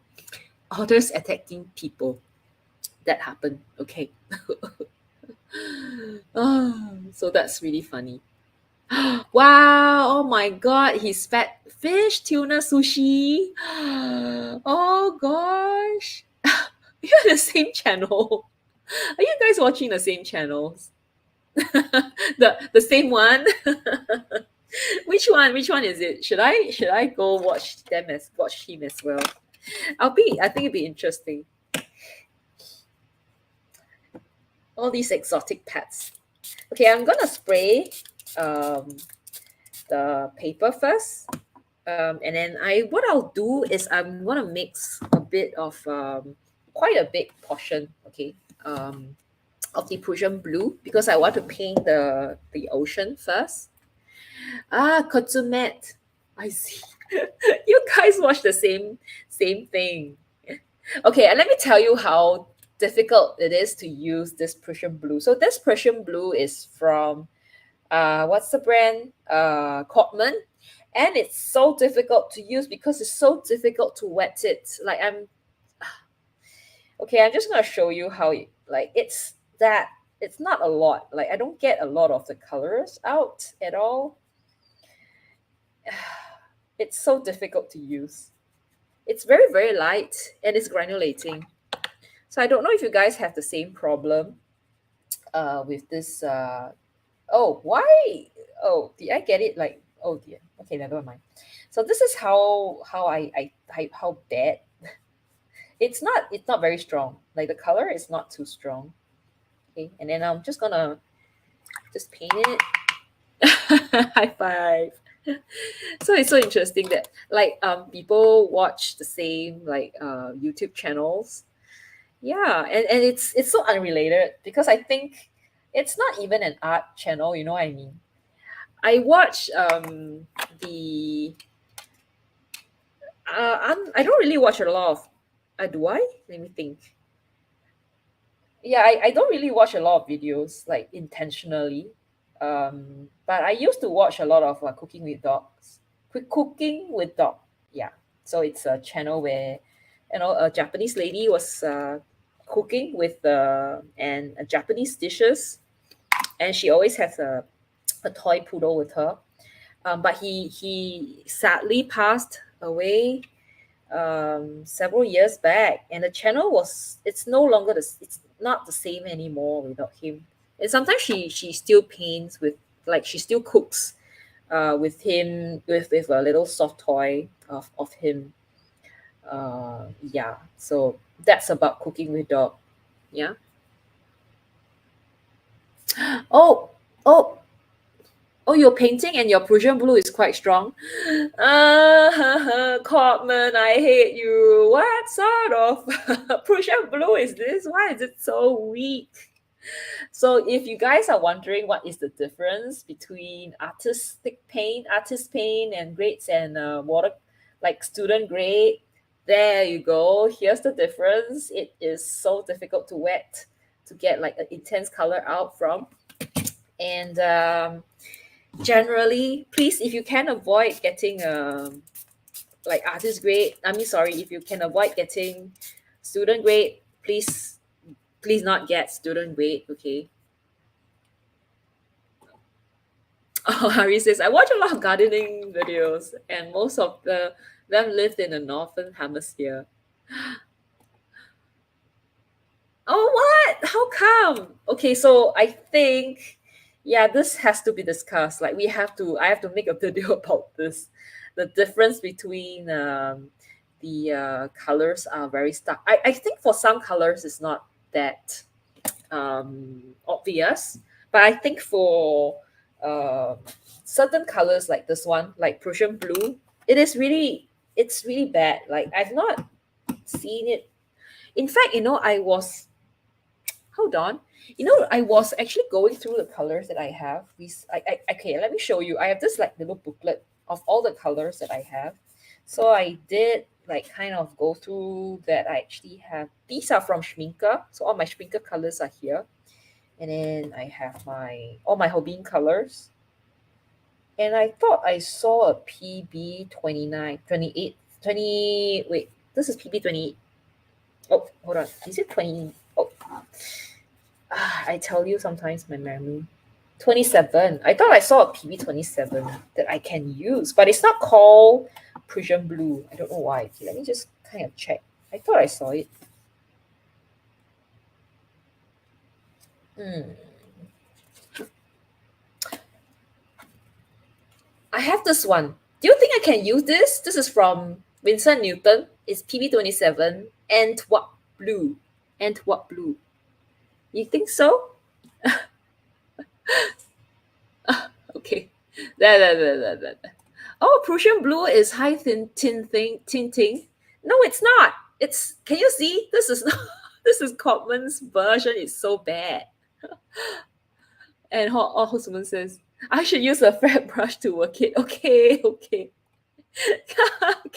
others attacking people, that happened. Okay. So that's really funny. Wow, oh my god, he's fat fish tuna sushi. Oh gosh. You're the same channel. Are you guys watching the same channels? The same one? Which one? Which one is it? Should I go watch him as well? I think it'd be interesting. All these exotic pets. Okay, I'm gonna spray um the paper first. And then what I'll do is I'm gonna mix a bit of quite a big portion, okay, of the Prussian blue, because I want to paint the ocean first. Ah, Kotsumet. I see. You guys watch the same thing. Okay, and let me tell you how difficult it is to use this Prussian blue. So this Prussian blue is from what's the brand? Cotman. And it's so difficult to use because it's so difficult to wet it. Like I'm okay, I'm just gonna show you how like it's not a lot. Like I don't get a lot of the colors out at all. It's so difficult to use. It's very, very light and it's granulating. So I don't know if you guys have the same problem with this. Oh, why? Oh, did I get it? Like, oh dear. Okay, never mind. So this is how I how bad. It's not very strong. Like the color is not too strong. Okay, and then I'm just gonna just paint it. High five. So it's so interesting that like people watch the same like YouTube channels. Yeah, and it's so unrelated because I think it's not even an art channel, you know what I mean? I watch the I don't really watch a lot of do I? Let me think. Yeah, I don't really watch a lot of videos like intentionally. But I used to watch a lot of cooking with dogs. Cooking with dog. Yeah. So it's a channel where a Japanese lady was cooking with and Japanese dishes, and she always has a toy poodle with her. But he sadly passed away several years back, and the channel it's no longer it's not the same anymore without him. And sometimes she still paints with like she still cooks with him with a little soft toy of him. Yeah, so that's about cooking with dog. Yeah. Oh, oh, oh, your painting and your Prussian blue is quite strong. Cotman, I hate you. What sort of Prussian blue is this? Why is it so weak? So if you guys are wondering what is the difference between artist paint and grades and water like student grade, There you go. Here's the difference. It is so difficult to wet to get like an intense color out from. And generally, please, if you can avoid getting like artist grade, I mean, sorry, if you can avoid getting student grade, please not get student grade. Okay. Oh, Harry says, I watch a lot of gardening videos, and most of them lived in the northern hemisphere. Oh, what? How come? Okay, so I think, yeah, this has to be discussed. Like, I have to make a video about this. The difference between the colors are very stark. I think for some colors it's not that obvious, but I think for uh, certain colors like this one, like Prussian blue, it's really bad. Like, I've not seen it. In fact, I was hold on. I was actually going through the colors that I have. Okay, let me show you. I have this like little booklet of all the colors that I have. So I did like kind of go through that. I actually have these are from Schminke. So all my Schminke colors are here. And then I have my all my Hobin colors. And I thought I saw a PB 29, 28, 20. Wait, this is PB 28. Oh, hold on. Is it 20? Oh, I tell you sometimes my memory. 27. I thought I saw a PB 27 that I can use, but it's not called Prussian Blue. I don't know why. Okay, let me just kind of check. I thought I saw it. Hmm. I have this one. Do you think I can use this? This is from Vincent Newton. It's PB 27. Antwerp Blue. Antwerp Blue. You think so? Okay. There. Oh, Prussian blue is high tinting. No, it's not. It's can you see? This is not this is Cotman's version. It's so bad. And Hosman says, I should use a fat brush to work it. Okay.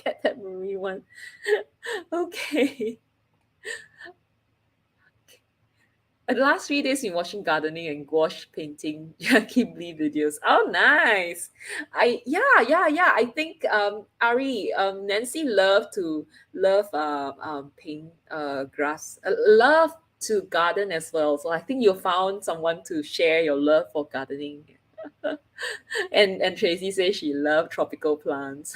Get that marine one. Okay. The last 3 days been watching gardening and gouache painting Ghibli videos. Oh, nice! Yeah. I think Ari Nancy love paint grass, love to garden as well. So I think you found someone to share your love for gardening. And Tracy says she loved tropical plants.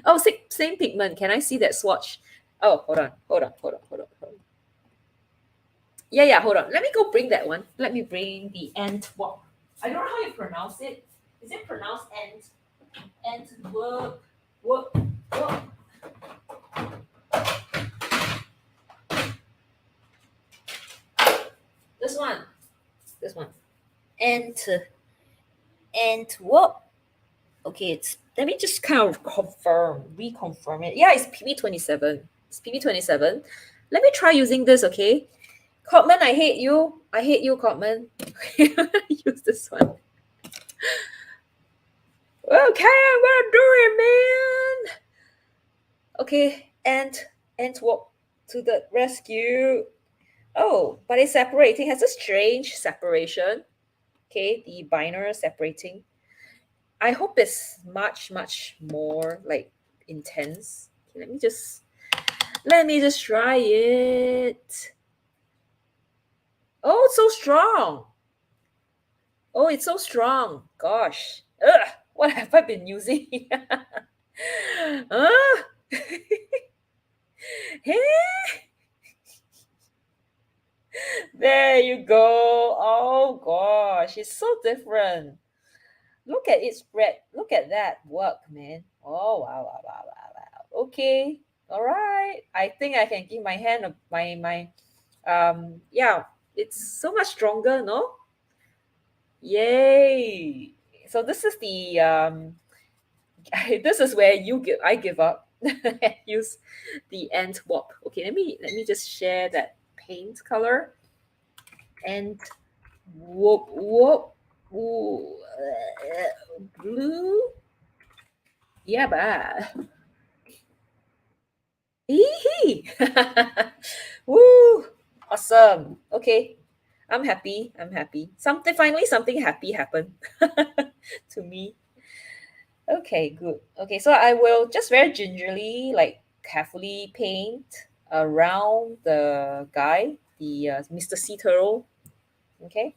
Oh, same pigment. Can I see that swatch? Oh, hold on. Yeah, hold on. Let me go bring that one. Let me bring the Antwerp. I don't know how you pronounce it. Is it pronounced Antwerp? Work, work. This one. This one. Antwerp. Okay, let me just kind of reconfirm it. Yeah, it's PB 27. It's PB 27. Let me try using this, okay? Cotman, I hate you. I hate you, Cotman. Use this one. Okay, I'm gonna do it, man. Okay, Antwerp to the rescue. Oh, but it's separating. Has a strange separation. Okay, the binder separating. I hope it's much more like intense. Okay, let me just try it. Oh, it's so strong. Oh, it's so strong. Gosh. Ugh, what have I been using? uh, there you go. Oh gosh, it's so different. Look at it spread. Look at that work, man. Oh wow. Okay. All right. I think I can give my hand my yeah, it's so much stronger, no? Yay. So this is the this is where I give up and use the Antwerp. Okay, let me just share that paint color. And whoop ooh, blue. Yeah, but Yay! Woo! Awesome. Okay. I'm happy. I'm happy. Something happy happened to me. Okay, good. Okay, so I will just very gingerly, like carefully paint around the guy, the Mr. Sea Turtle. Okay.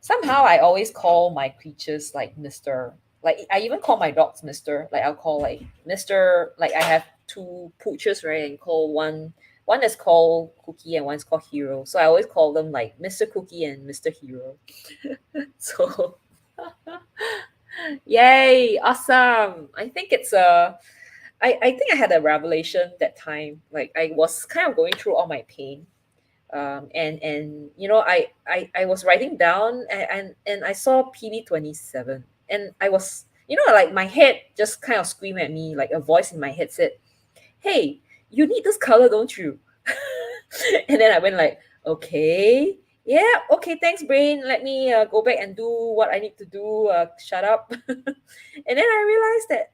Somehow I always call my creatures like Mr. Like I even call my dogs Mr. Like I'll call like Mr. Like I have two pooches, right? And call one is called Cookie and one's called Hero. So I always call them like Mr. Cookie and Mr. Hero. So yay, awesome. I think it's I think I had a revelation that time. Like I was kind of going through all my pain, and you know I was writing down, and I saw PB 27, and I was, you know, like my head just kind of screamed at me, like a voice in my head said, hey, you need this color, don't you? And then I went like, okay, yeah, okay, thanks brain, let me go back and do what I need to do, shut up. And then I realized that,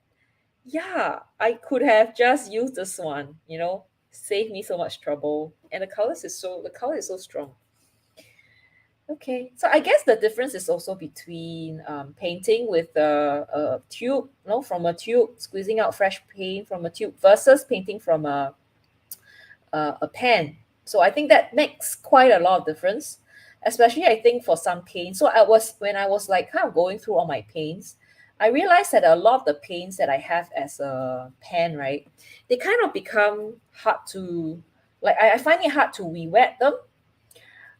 yeah, I could have just used this one, you know, save me so much trouble. And the color is so strong. Okay, so I guess the difference is also between painting with a tube, no, from a tube, squeezing out fresh paint from a tube versus painting from a pen. So I think that makes quite a lot of difference, especially I think for some paints. So when I was like kind of going through all my paints, I realized that a lot of the paints that I have as a pen, right, they kind of become hard to, like I find it hard to re-wet them.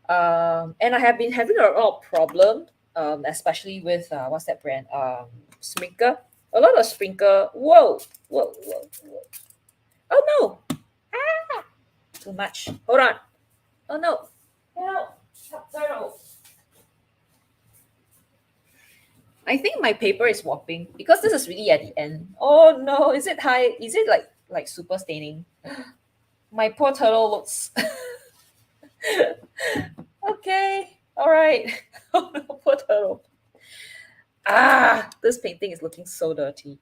And I have been having a lot of problem, especially with what's that brand? Sprinkler. A lot of sprinkler. Whoa, whoa, whoa, whoa. Oh no! Too much. Hold on. Oh no. Help. Help, Turtle. I think my paper is warping because this is really at the end. Oh no, is it high? Is it like super staining? My poor turtle looks okay. All right. Oh no, poor turtle. Ah, this painting is looking so dirty.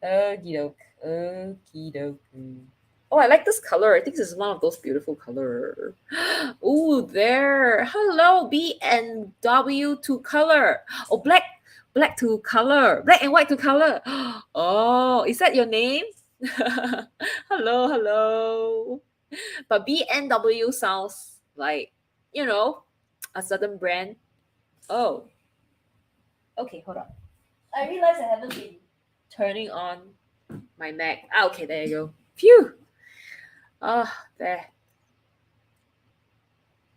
Okie doke. Okie doke. Oh, I like this color. I think this is one of those beautiful color. Ooh, there. Hello, B and W to color. Oh, black to color. Black and white to color. Oh, is that your name? Hello, hello. But B&W sounds like, you know, a certain brand. Oh, okay, hold on. I realize I haven't been turning on my Mac. Ah, okay, there you go. Phew. Ah, there.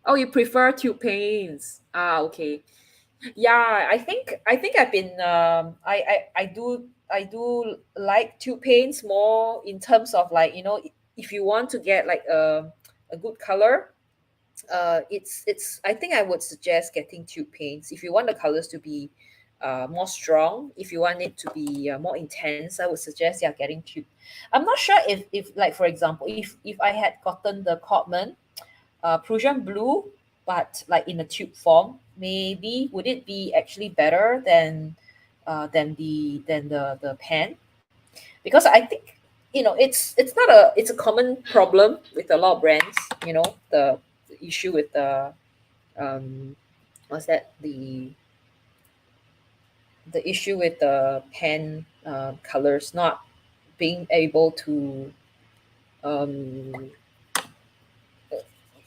Oh, you prefer tube paints. Ah, okay. Yeah, I think I've been I do like tube paints more in terms of like, you know, if you want to get like a good color, it's I think I would suggest getting tube paints if you want the colors to be more strong. If you want it to be more intense, I would suggest, yeah, getting tube. I'm not sure if like for example, if I had gotten the Codman Prussian blue, but like in a tube form, maybe would it be actually better than the pen? Because I think, you know, it's not a it's a common problem with a lot of brands. You know, the issue with the um what's that the issue with the pen colors not being able to um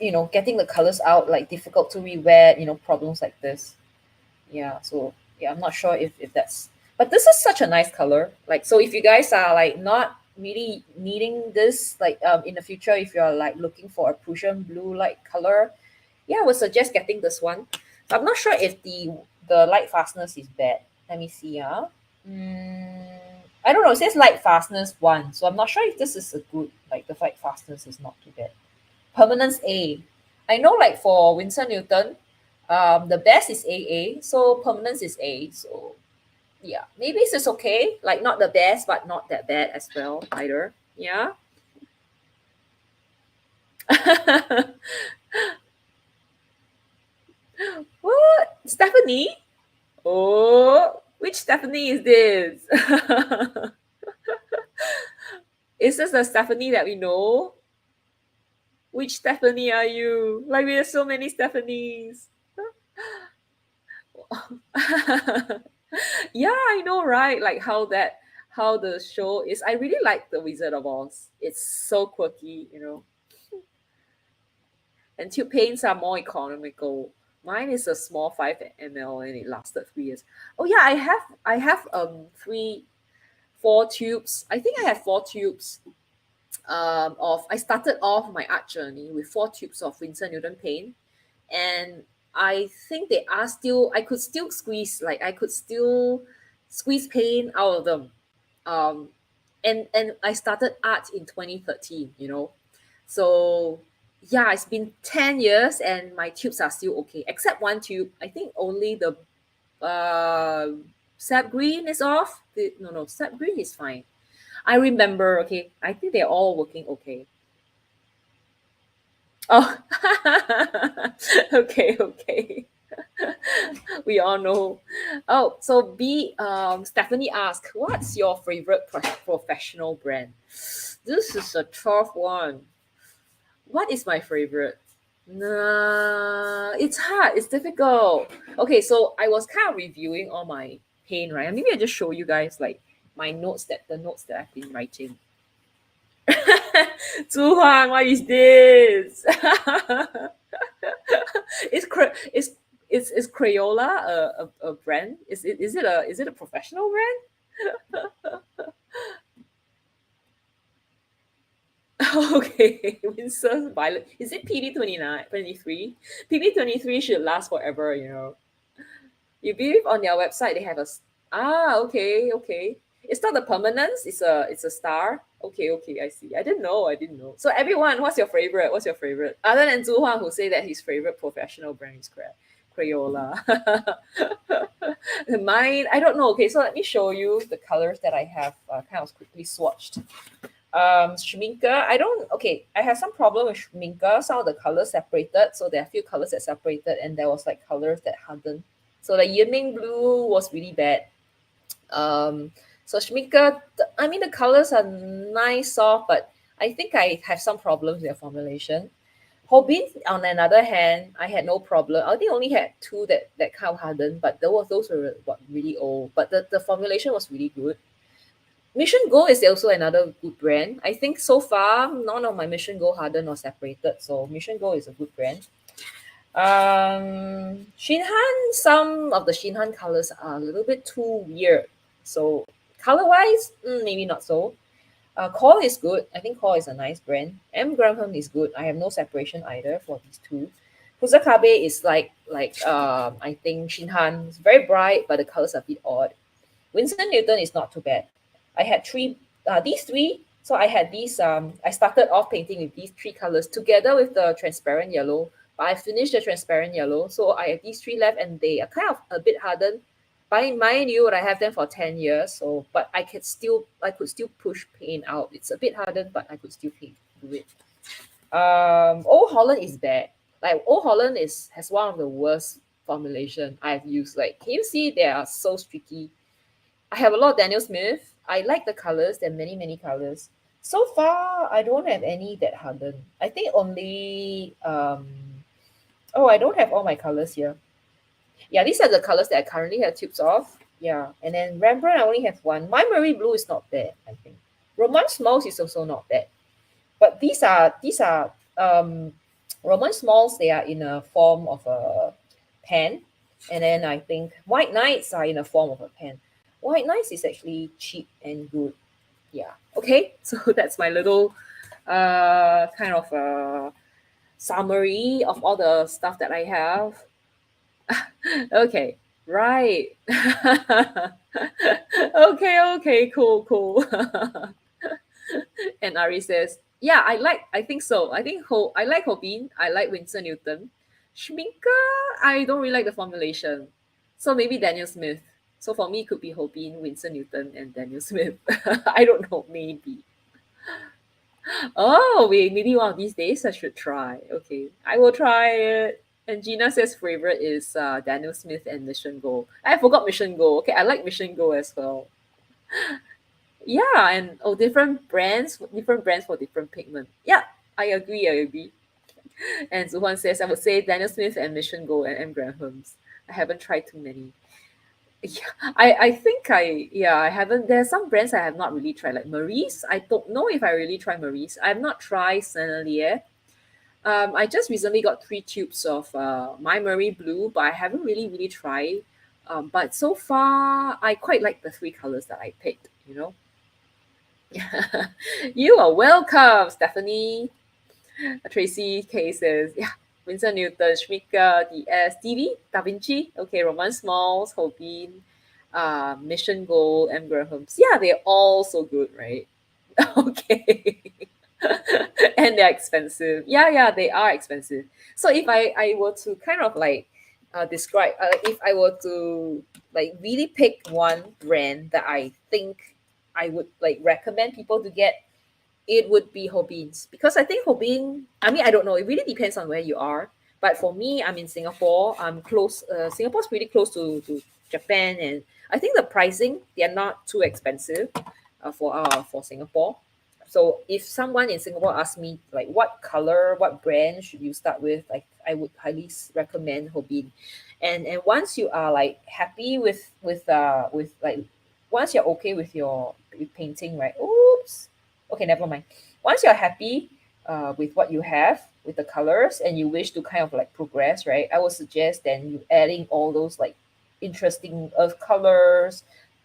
you know, getting the colors out, like difficult to re-wear, you know, problems like this. Yeah, so yeah, I'm not sure if that's, but this is such a nice color. Like, so if you guys are like not really needing this, like in the future, if you're like looking for a Prussian blue light color, yeah, I would suggest getting this one. I'm not sure if the light fastness is bad. Let me see. Mm, I don't know. It says light fastness one, so I'm not sure if this is a good, like the light fastness is not too bad. Permanence A. I know like for Winsor Newton, the best is AA, so permanence is A. So yeah, maybe this is okay. Like not the best, but not that bad as well either. Yeah. What? Stephanie? Oh, which Stephanie is this? Is this the Stephanie that we know? Which Stephanie are you? Like we have so many Stephanies. Yeah, I know, right? Like how the show is. I really like the Wizard of Oz. It's so quirky, you know. And tube paints are more economical. Mine is a small 5 ml and it lasted 3 years. Oh yeah, I have three four tubes. I think I have four tubes of I started off my art journey with four tubes of Winsor Newton paint, and I think they are still I could still squeeze like I could still squeeze paint out of them. Um, and I started art in 2013, you know. So yeah, it's been 10 years and my tubes are still okay, except one tube. I think only the uh sap green is off. No, sap green is fine. I remember, okay. I think they're all working okay. Oh, okay, okay. We all know. Oh, so B, Stephanie asked, "What's your favorite professional brand?" This is a tough one. What is my favorite? Nah, it's hard. It's difficult. Okay, so I was kind of reviewing all my pain, right? And maybe I just show you guys like my notes that the notes that I've been writing. Zuhan, what is this? is Cra- is Crayola a brand? Is it a professional brand? Okay, Winsor Violet. Is it PD 29 23? PD 23 should last forever, you know. You believe on their website they have okay, okay. It's not the permanence, it's a star. Okay, okay, I see. I didn't know. So everyone, what's your favorite? What's your favorite? Other than Zuhua who say that his favorite professional brand is Crayola. Mine, I don't know. Okay, so let me show you the colors that I have kind of quickly swatched. Schminker, I don't okay. I have some problem with Schminker. Some of the colors separated, so there are a few colors that separated, and there was like colors that hardened. So the Yiming blue was really bad. So Schminker, I mean the colors are nice, soft, but I think I have some problems with their formulation. Hobin, on another hand, I had no problem. I think I only had two that kind of hardened, but those were what, really old. But the formulation was really good. Mission Go is also another good brand. I think so far none of my Mission Go hardened or separated, so Mission Go is a good brand. Shinhan, some of the Shinhan colors are a little bit too weird. So color wise, maybe not so. Core is good. I think Core is a nice brand. M. Graham is good. I have no separation either for these two. Kusakabe is like I think Shinhan. It's very bright, but the colors are a bit odd. Winston Newton is not too bad. I had these three. So I had these. I started off painting with these three colors together with the transparent yellow. But I finished the transparent yellow, so I have these three left, and they are kind of a bit hardened. By mind you, I have them for 10 years. So, but I could still push paint out. It's a bit hardened, but I could still paint do it. Old Holland is bad. Like Old Holland has one of the worst formulation I've used. Like, can you see they are so streaky? I have a lot of Daniel Smith. I like the colors. There are many, many colors. So far, I don't have any that harden. I think only oh, I don't have all my colors here. Yeah, these are the colors that I currently have tubes of. Yeah, and then Rembrandt, I only have one. My Marie Blue is not bad, I think. Romance Smalls is also not bad. But these are Romance Smalls. They are in a form of a pen, and then I think White Knights are in a form of a pen. White Knights is actually cheap and good. Yeah. Okay. So that's my little kind of summary of all the stuff that I have. Okay. Right. Okay, cool. And Ari says, "Yeah, I think so. I like Hobin. I like Winsor Newton. Schminker, I don't really like the formulation. So maybe Daniel Smith. So for me, it could be Hobin, Winsor Newton, and Daniel Smith. I don't know, maybe. Oh, wait, maybe one of these days I should try. Okay, I will try it." And Gina says favorite is Daniel Smith and Mission Go. I forgot Mission Go. Okay, I like Mission Go as well. Yeah, and oh, different brands for different pigment. Yeah, I agree. I agree. And Zuhan says, I would say Daniel Smith and Mission Gold and M. Graham's. I haven't tried too many. Yeah, I think I haven't. There's some brands I have not really tried, like Marie's. I don't know if I really try Marie's. I've not tried Senelier. I just recently got 3 tubes of My Marie Blue, but I haven't really tried. But so far, I quite like the 3 colors that I picked. You know, you are welcome, Stephanie. Tracy K says, yeah, Winsor Newton, Schmicker, DS, TV, Da Vinci, okay, Roman Smalls, Hobin, Mission Gold, M. Graham's. Yeah, they're all so good, right? Okay. And they're expensive. Yeah, yeah, they are expensive. So if I were to kind of like describe, if I were to like really pick one brand that I think I would like recommend people to get, it would be Hobbies, because I think Hobin. I mean, I don't know. It really depends on where you are. But for me, I'm in Singapore. I'm close. Singapore's pretty close to Japan, and I think the pricing, they are not too expensive for Singapore. So if someone in Singapore asks me like what color, what brand should you start with, like I would highly recommend Hobin. And once you are like happy with like once you're okay with your with painting, right? Oops. Okay, never mind. Once you're happy with what you have with the colors and you wish to kind of like progress, right? I would suggest then you adding all those like interesting earth colors,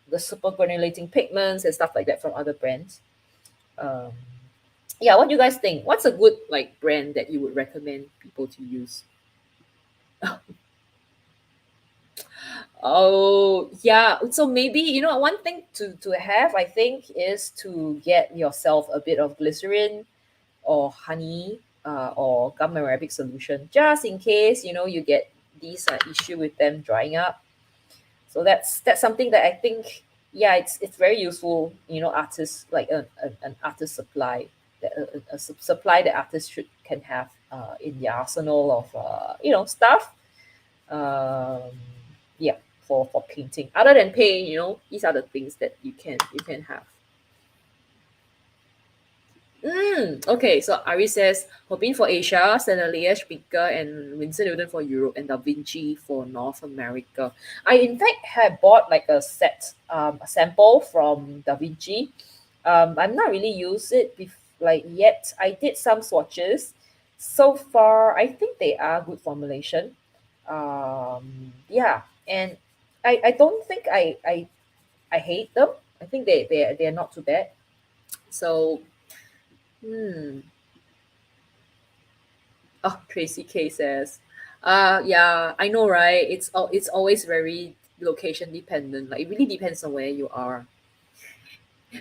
the super granulating pigments and stuff like that from other brands. Um, yeah, what do you guys think? What's a good like brand that you would recommend people to use? Oh, yeah. So maybe, one thing to have, I think, is to get yourself a bit of glycerin or honey or gum arabic solution, just in case, you get these issue with them drying up. So that's something that I think, yeah, it's very useful. Artists like an artist supply, that supply that artists should can have in their arsenal of stuff. Um, yeah, for painting. Other than paint, these are the things that you can have. Okay, so Ari says Hopin for Asia, Senalier Speaker, and Winston Newton for Europe, and Da Vinci for North America. I in fact had bought like a set, a sample from Da Vinci. I've not really used it like yet. I did some swatches. So far, I think they are good formulation. Yeah, and I don't think I hate them. I think they're not too bad. So. Hmm. Oh, Tracy K says, yeah, I know, right? It's always very location dependent. Like it really depends on where you are.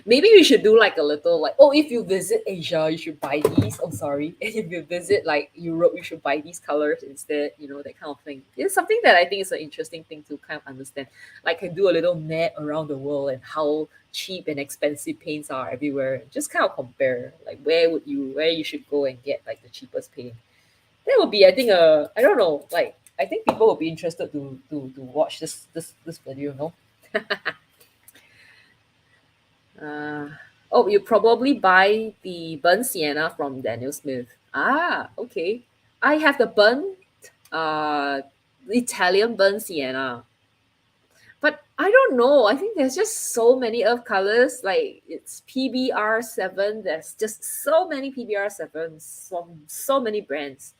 Maybe we should do like a little like, oh, if you visit Asia, you should buy these. Oh, sorry. And if you visit like Europe, you should buy these colors instead. That kind of thing. It's something that I think is an interesting thing to kind of understand. Like, can do a little map around the world and how cheap and expensive paints are everywhere. Just kind of compare like where you should go and get like the cheapest paint. That would be, I think, I don't know, like I think people will be interested to watch this video, no? Uh, oh, you probably buy the burnt sienna from Daniel Smith. Ah, okay. I have the burnt, uh, Italian burnt sienna, but I don't know. I think there's just so many earth colors. Like it's PBR7. There's just so many PBR7s from so many brands.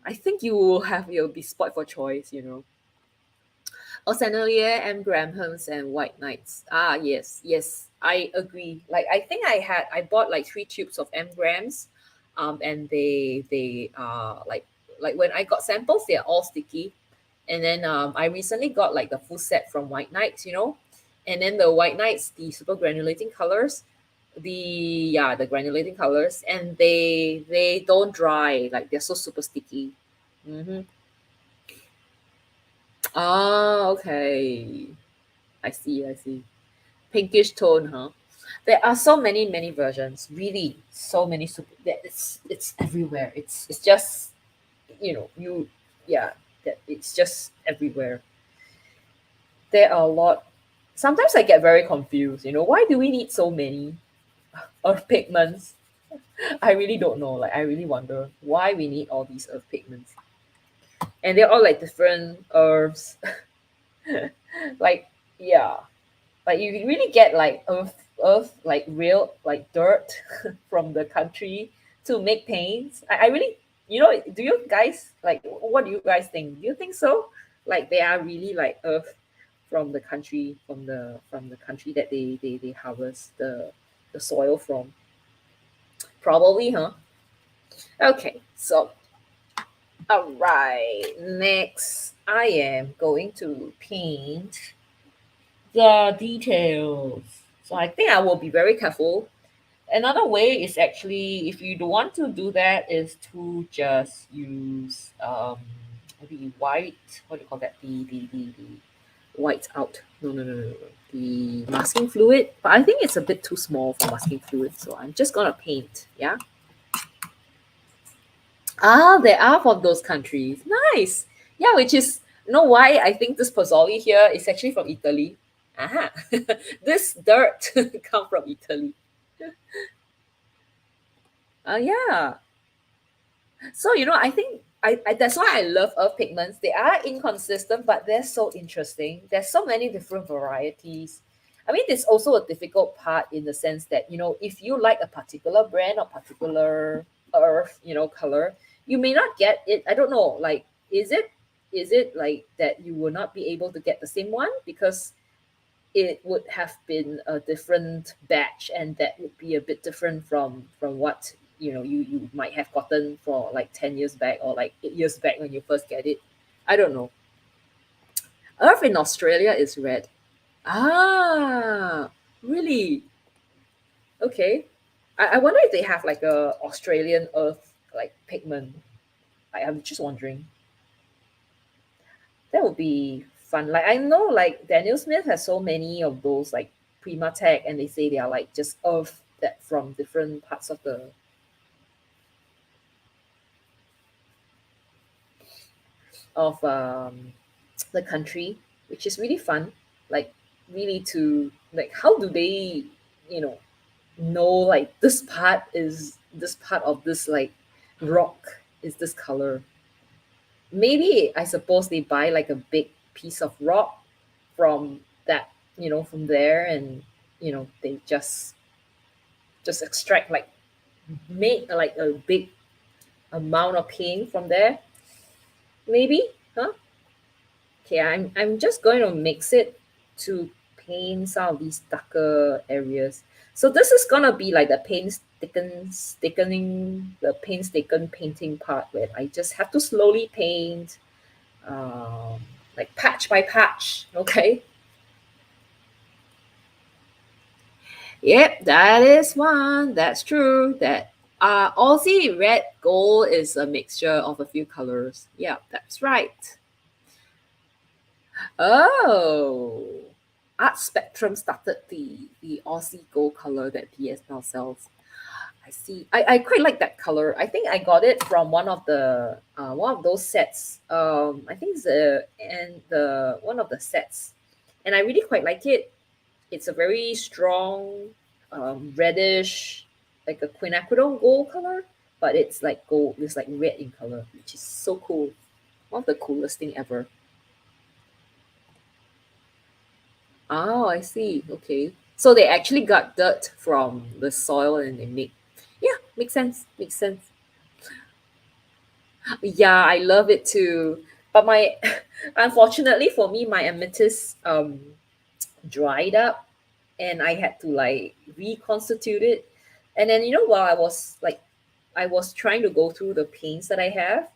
I think you'll be spoiled for choice. Oh, Sandalier, M. Graham's, and White Knights. Ah, yes, yes, I agree. Like, I think I bought like 3 tubes of M. Grams, and they like when I got samples, they're all sticky. And then I recently got like the full set from White Knights. And then the White Knights, the super granulating colors, the granulating colors, and they don't dry, like they're so super sticky. Mm-hmm. Ah, okay. I see. Pinkish tone, huh? There are so many versions. Really, so many super. That it's everywhere. It's just you yeah. That it's just everywhere. There are a lot. sometimes I get very confused. Why do we need so many earth pigments? I really don't know. Like, I really wonder why we need all these earth pigments, and they're all like different earths. Like, yeah, like you really get like earth, like real like dirt from the country to make paints. I really, do you guys like, what do you guys think? Do you think so? Like, they are really like earth from the country, from the country that they harvest the soil from. Probably, huh? Okay, so all right, next I am going to paint the details. So I think I will be very careful. Another way is actually, if you don't want to do that, is to just use maybe white. What do you call that? The white out. No, no, no, no, no. The masking fluid. But I think it's a bit too small for masking fluid, so I'm just gonna paint. Yeah. Ah, they are from those countries. Nice. Yeah, which is, why I think this Pozzuoli here is actually from Italy. Ah, this dirt come from Italy. Yeah. So, I think I that's why I love earth pigments. They are inconsistent, but they're so interesting. There's so many different varieties. I mean, it's also a difficult part in the sense that, if you like a particular brand or particular earth, color, you may not get it. I don't know, like, is it like that you will not be able to get the same one because it would have been a different batch, and that would be a bit different from what you might have gotten for like 10 years back or like 8 years back when you first get it. I don't know. Earth in Australia is red. Ah, really? Okay. I wonder if they have like a Australian earth like pigment. I'm just wondering. That would be fun. Like, I know like Daniel Smith has so many of those like Prima Tech, and they say they are like just earth that from different parts of the country, which is really fun. Like, really, to like, how do they, you know like, this part of this like rock is this color. Maybe I suppose they buy like a big piece of rock from that, from there, and they just extract, like, make like a big amount of paint from there. Maybe, huh? Okay, I'm just going to mix it to paint some of these darker areas. So this is gonna be like the the painstaken painting part, where I just have to slowly paint, um, like patch by patch. Okay. Yep, that is one. That's true. That Aussie red gold is a mixture of a few colors. Yeah, that's right. Oh, Art Spectrum started the Aussie gold color that PS now sells. I see. I quite like that color. I think I got it from one of those sets. I think it's the one of the sets, and I really quite like it. It's a very strong, reddish, like a quinacridone gold color, but it's like gold. It's like red in color, which is so cool. One of the coolest thing ever. Oh, I see. Okay. So they actually got dirt from the soil and they make. Yeah, makes sense. Makes sense. Yeah, I love it too. But my unfortunately for me, my amethyst dried up, and I had to like reconstitute it. And then, while I was trying to go through the paints that I have,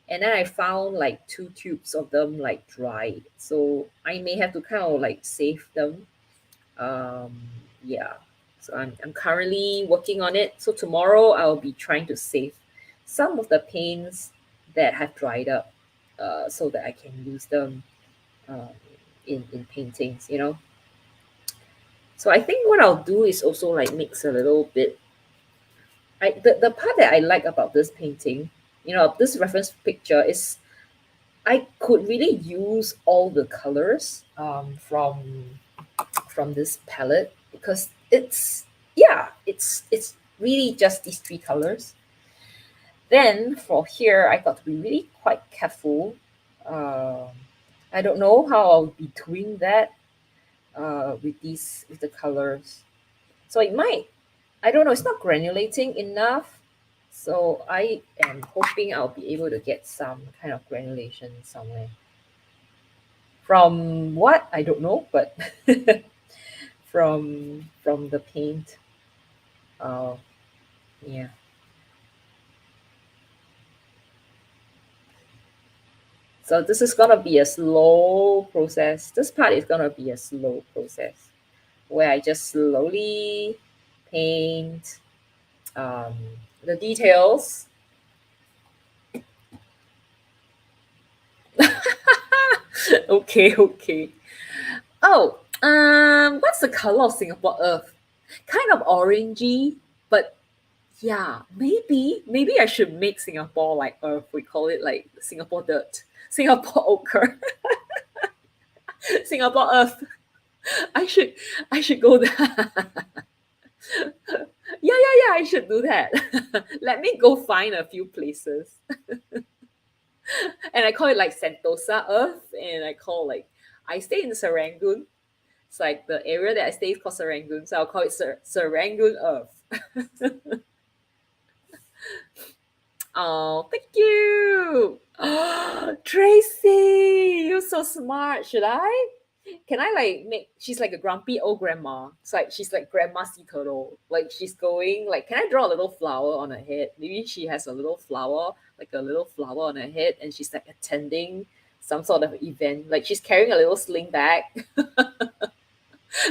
and then I found like two tubes of them like dried. So I may have to kind of like save them. Yeah. So I'm currently working on it. So tomorrow I'll be trying to save some of the paints that have dried up, so that I can use them, um, in paintings. So I think what I'll do is also like mix a little bit. The part that I like about this painting, this reference picture, is I could really use all the colors, from from this palette because it's, yeah, it's really just these three colors. Then for here, I got to be really quite careful. Um, I don't know how I'll be doing that with the colors. So it might, I don't know, it's not granulating enough. So I am hoping I'll be able to get some kind of granulation somewhere. From what? I don't know, but from the paint. Uh, yeah. So this is gonna be a slow process. This part is gonna be a slow process where I just slowly paint um, the details. Okay, okay. Oh, what's the color of Singapore Earth? Kind of orangey, but yeah, maybe I should make Singapore like Earth. We call it like Singapore dirt, Singapore ochre, Singapore Earth. I should I should go there. Yeah. I should do that. Let me go find a few places, and I call it like Sentosa Earth, and I stay in Serangoon. It's like the area that I stay is called Serangoon, so I'll call it Serangoon Earth. Oh, thank you. Tracy, you're so smart. Should I? Can I like make? She's like a grumpy old grandma. It's like she's like Grandma Sea Turtle. Like she's going. Like, can I draw a little flower on her head? Maybe she has a little flower, like a little flower on her head, and she's like attending some sort of event. Like she's carrying a little sling bag.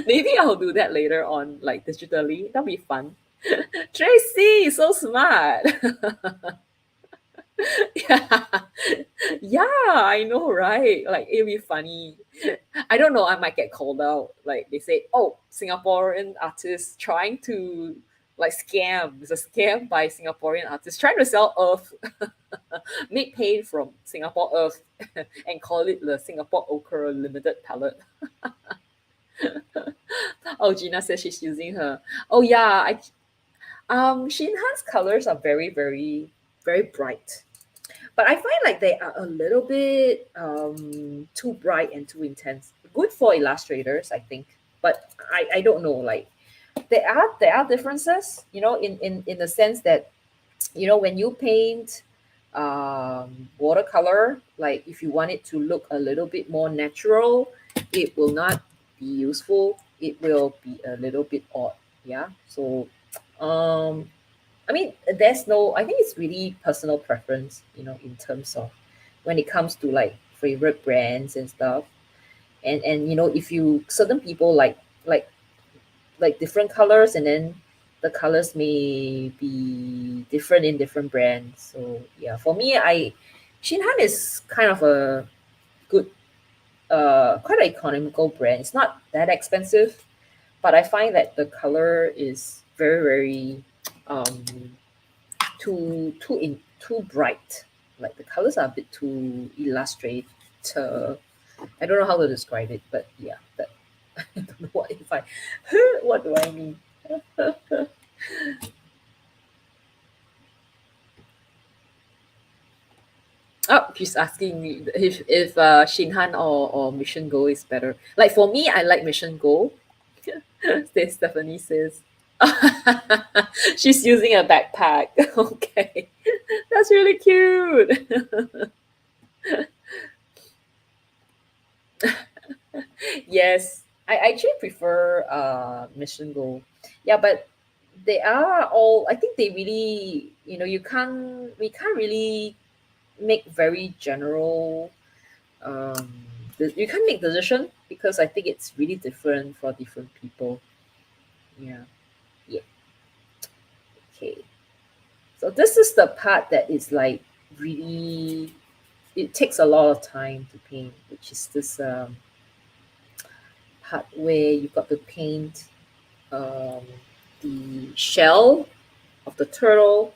Maybe I'll do that later on, like digitally. That'll be fun. Tracy, so smart. Yeah. Yeah, I know, right? Like it'll be funny. I don't know, I might get called out. Like they say, oh, Singaporean artists trying to like scam. It's a scam by Singaporean artists trying to sell earth, make paint from Singapore earth and call it the Singapore Ochre Limited Palette. Oh, Gina says she's using her. Oh yeah, Shinhan's colors are very, very, very bright. But I find like they are a little bit too bright and too intense. Good for illustrators, I think. But I don't know. Like there are differences, in the sense that, when you paint watercolor, like if you want it to look a little bit more natural, it will not be useful. It will be a little bit odd. Yeah. So um I mean, there's no, I think it's really personal preference, in terms of when it comes to like favorite brands and stuff. And if you, certain people like different colors, and then the colors may be different in different brands. So yeah, for me, Shinhan is kind of a good, quite an economical brand. It's not that expensive, but I find that the color is very, very um too bright. Like the colors are a bit too illustrate. I don't know how to describe it, but yeah, that I don't know what if I what do I mean? Oh, she's asking me if Shinhan or Mission Go is better. Like for me, I like Mission Go. Stephanie says. She's using a backpack. Okay. That's really cute. Yes, I actually prefer Mission Go. Yeah, but they are all. I think they really, we can't really make very general. Um, you can't make decision because I think it's really different for different people. Yeah. Yeah. Okay. So this is the part that is like really. It takes a lot of time to paint, which is this part where you've got to paint um, the shell of the turtle.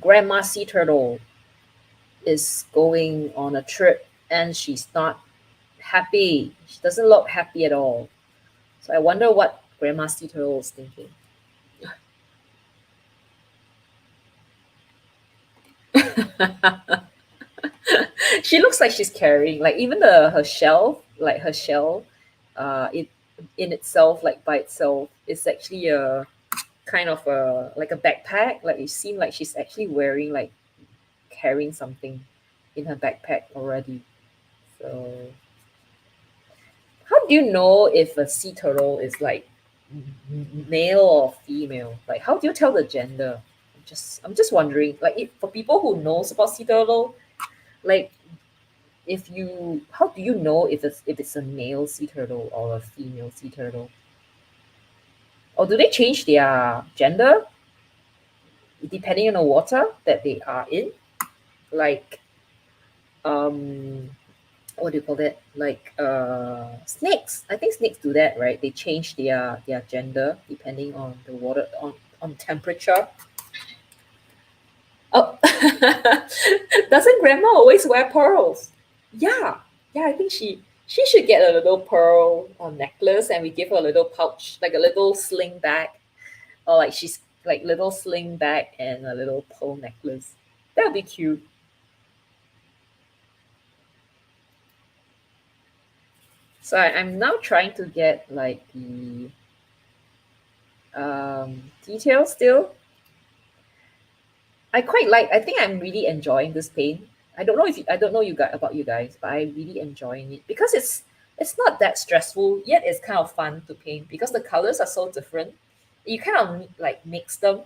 Grandma Sea Turtle is going on a trip and she's not happy. She doesn't look happy at all. So I wonder what Grandma Sea Turtle is thinking. She looks like she's carrying, like even the her shell, like her shell, it in itself, like by itself, is actually a kind of a like a backpack. Like it seems like she's actually wearing, like carrying something in her backpack already. So how do you know if a sea turtle is like male or female? Like how do you tell the gender? I'm just wondering. Like if, for people who knows about sea turtle, like if you how do you know if it's a male sea turtle or a female sea turtle? Or do they change their gender depending on the water that they are in? Like um what do you call that? Like snakes. I think snakes do that, right? They change their gender depending on the water on temperature. Oh, doesn't grandma always wear pearls? Yeah, yeah. I think she should get a little pearl necklace, and we give her a little pouch, like a little sling bag, or like she's like little sling bag and a little pearl necklace. That would be cute. So I'm now trying to get like the details still. I quite like. I think I'm really enjoying this paint. I don't know you guys about you guys, but I really enjoying it because it's not that stressful yet. It's kind of fun to paint because the colors are so different. You kind of like mix them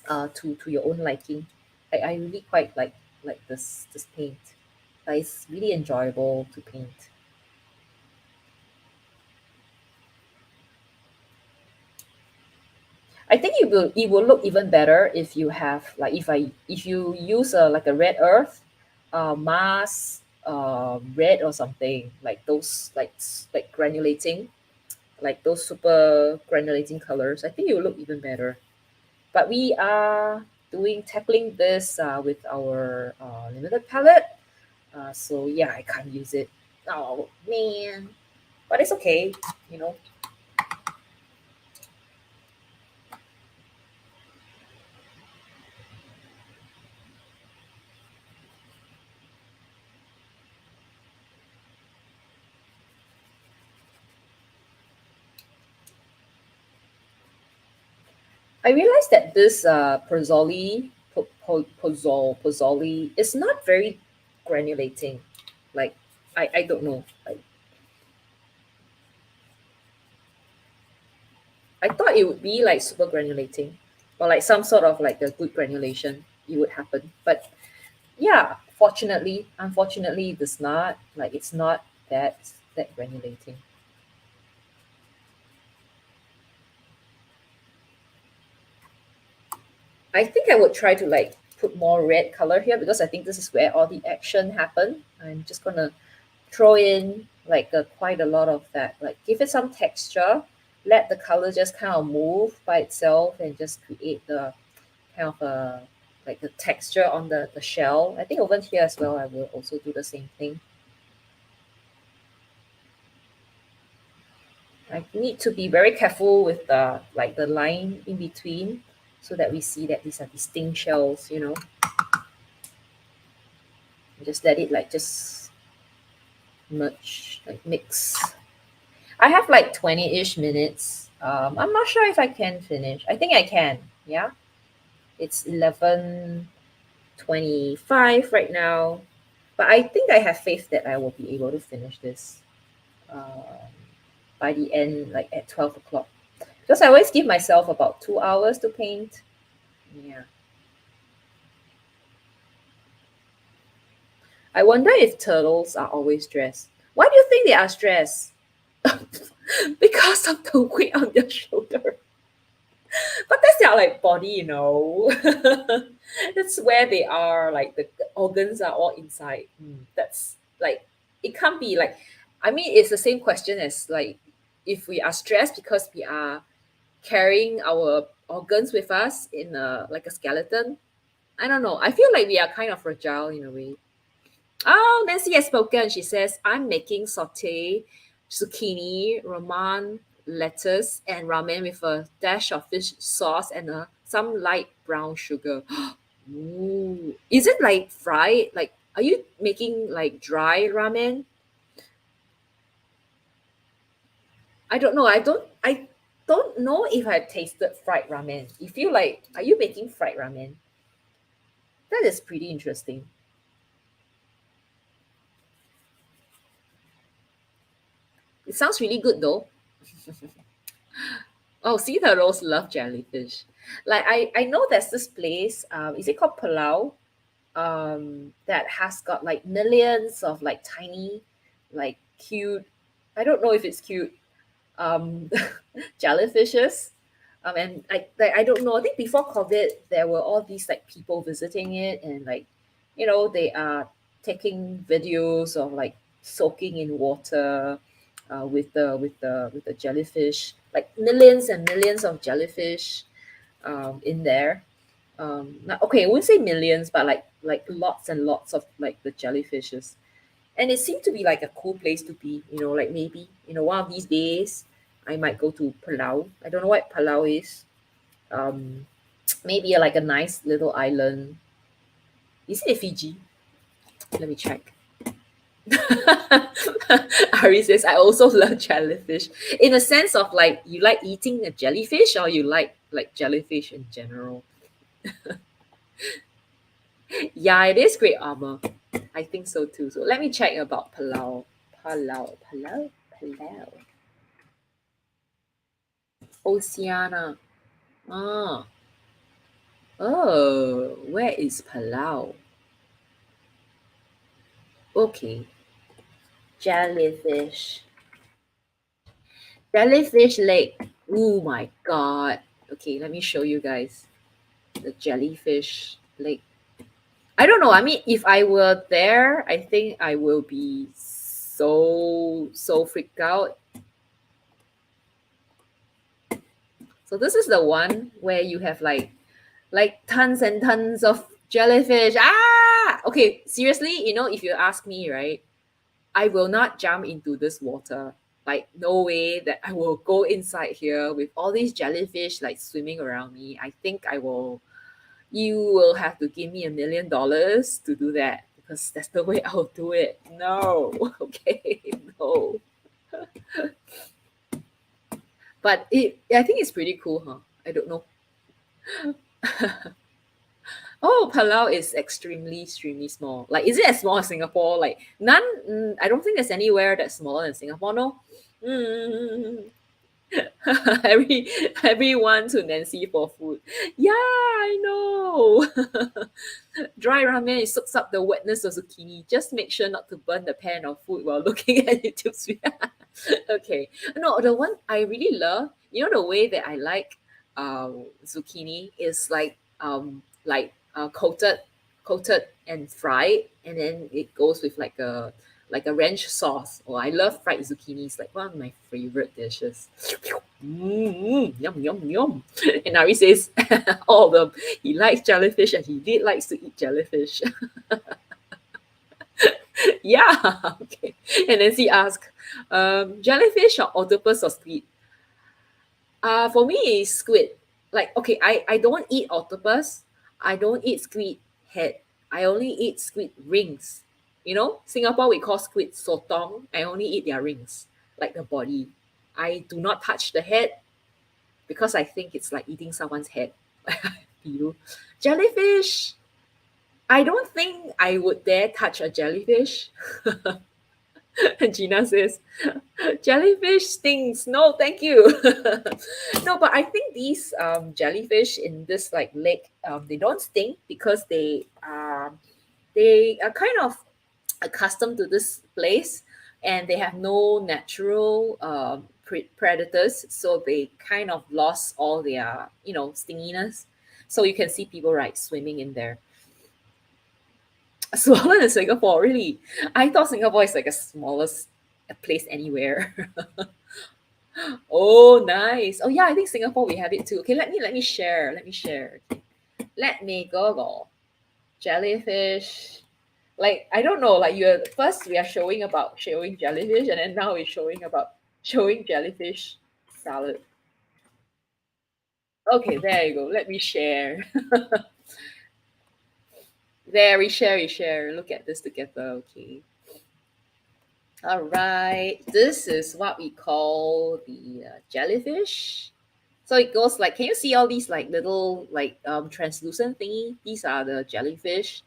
to your own liking. I really quite like this paint. It's really enjoyable to paint. I think it will look even better if you have like if you use a like a red earth, mass, red or something like those like granulating, like those super granulating colors. I think it will look even better. But we are doing tackling this with our limited palette. So yeah, I can't use it. Oh man, but it's okay. You know, I realized that this Pozzuoli is not very granulating. Like I don't know. I thought it would be like super granulating, or like some sort of like a good granulation. It would happen, but yeah, unfortunately, it does not. Like it's not that granulating. I think I would try to like put more red color here because I think this is where all the action happen. I'm just gonna throw in like quite a lot of that, like give it some texture, let the color just kind of move by itself and just create the kind of like the texture on the shell. I think over here as well I will also do the same thing. I need to be very careful with the like the line in between so that we see that these are distinct shells, just let it like just merge, like mix. I have like 20-ish minutes. I'm not sure if I can finish. I think I can. Yeah. It's 11:25 right now. But I think I have faith that I will be able to finish this by the end, like at 12 o'clock. Because I always give myself about 2 hours to paint. Yeah. I wonder if turtles are always stressed. Why do you think they are stressed? Because of the weight on their shoulder. But that's their like body, that's where they are, like the organs are all inside. That's like it can't be like, I mean, it's the same question as like if we are stressed because we are carrying our organs with us in a like a skeleton. I don't know, I feel like we are kind of fragile in a way. Oh, Nancy has spoken. She says, I'm making saute, zucchini, roman, lettuce, and ramen with a dash of fish sauce and some light brown sugar. Ooh. Is it like fried? Like, are you making like dry ramen? I don't know if I've tasted fried ramen. You feel like, are you making fried ramen? That is pretty interesting. It sounds really good though. Oh, sea turtles love jellyfish. Like I know there's this place, is it called Palau? That has got like millions of like tiny, like cute, I don't know if it's cute, um jellyfishes. And I don't know. I think before COVID there were all these like people visiting it, and like, they are taking videos of like soaking in water, with the jellyfish, like millions and millions of jellyfish in there. Okay, I wouldn't say millions, but like lots and lots of like the jellyfishes. And it seemed to be like a cool place to be, like maybe, one of these days I might go to Palau. I don't know what Palau is. Um, maybe like a nice little island. Is it Fiji? Let me check. Ari says, I also love jellyfish. In a sense of like, you like eating a jellyfish, or you like jellyfish in general? Yeah, it is great armor. I think so too. So let me check about Palau. Palau. Oceania. Ah. Oh, where is Palau? Okay. Jellyfish. Jellyfish Lake. Oh my god. Okay, let me show you guys the jellyfish lake. I don't know. I mean, if I were there, I think I will be so freaked out. So this is the one where you have like tons and tons of jellyfish. Ah, okay. Seriously, if you ask me, right, I will not jump into this water. Like, no way that I will go inside here with all these jellyfish like swimming around me. I think I will. You will have to give me $1 million to do that, because that's the way I'll do it. No, okay, no. But I think it's pretty cool, huh? I don't know. Oh, Palau is extremely small. Like, is it as small as Singapore? Like, none. I don't think there's anywhere that's smaller than Singapore. No. Mm. Every everyone to Nancy for food. Yeah, I know. Dry ramen, it soaks up the wetness of zucchini. Just make sure not to burn the pan of food while looking at YouTube's video. Okay. No, the one I really love, the way that I like zucchini is like coated and fried, and then it goes with like a ranch sauce. Oh, I love fried zucchini. It's like one of my favorite dishes. Yum yum yum. And Ari says all of them. He likes jellyfish, and he did likes to eat jellyfish. Yeah. Okay. And then she asked, jellyfish or octopus or squid? For me, it's squid. Like, okay, I don't eat octopus. I don't eat squid head. I only eat squid rings. Singapore we call squid sotong. I only eat their rings, like the body. I do not touch the head, because I think it's like eating someone's head. You, jellyfish. I don't think I would dare touch a jellyfish. And Gina says, jellyfish stings. No, thank you. No, but I think these jellyfish in this like lake, they don't sting, because they are kind of accustomed to this place, and they have no natural predators, so they kind of lost all their stinginess. So you can see people right swimming in there. Smaller than Singapore, really? I thought Singapore is like a smallest place anywhere. Oh, nice. Oh yeah, I think Singapore we have it too. Okay, let me share. Let me share. Let me Google jellyfish. Like I don't know, like you're first we are showing about showing jellyfish, and then now we're showing about showing jellyfish salad. Okay, there you go. Let me share. There we share. Look at this together. Okay. All right. This is what we call the jellyfish. So it goes like, can you see all these like little like translucent thingy? These are the jellyfish,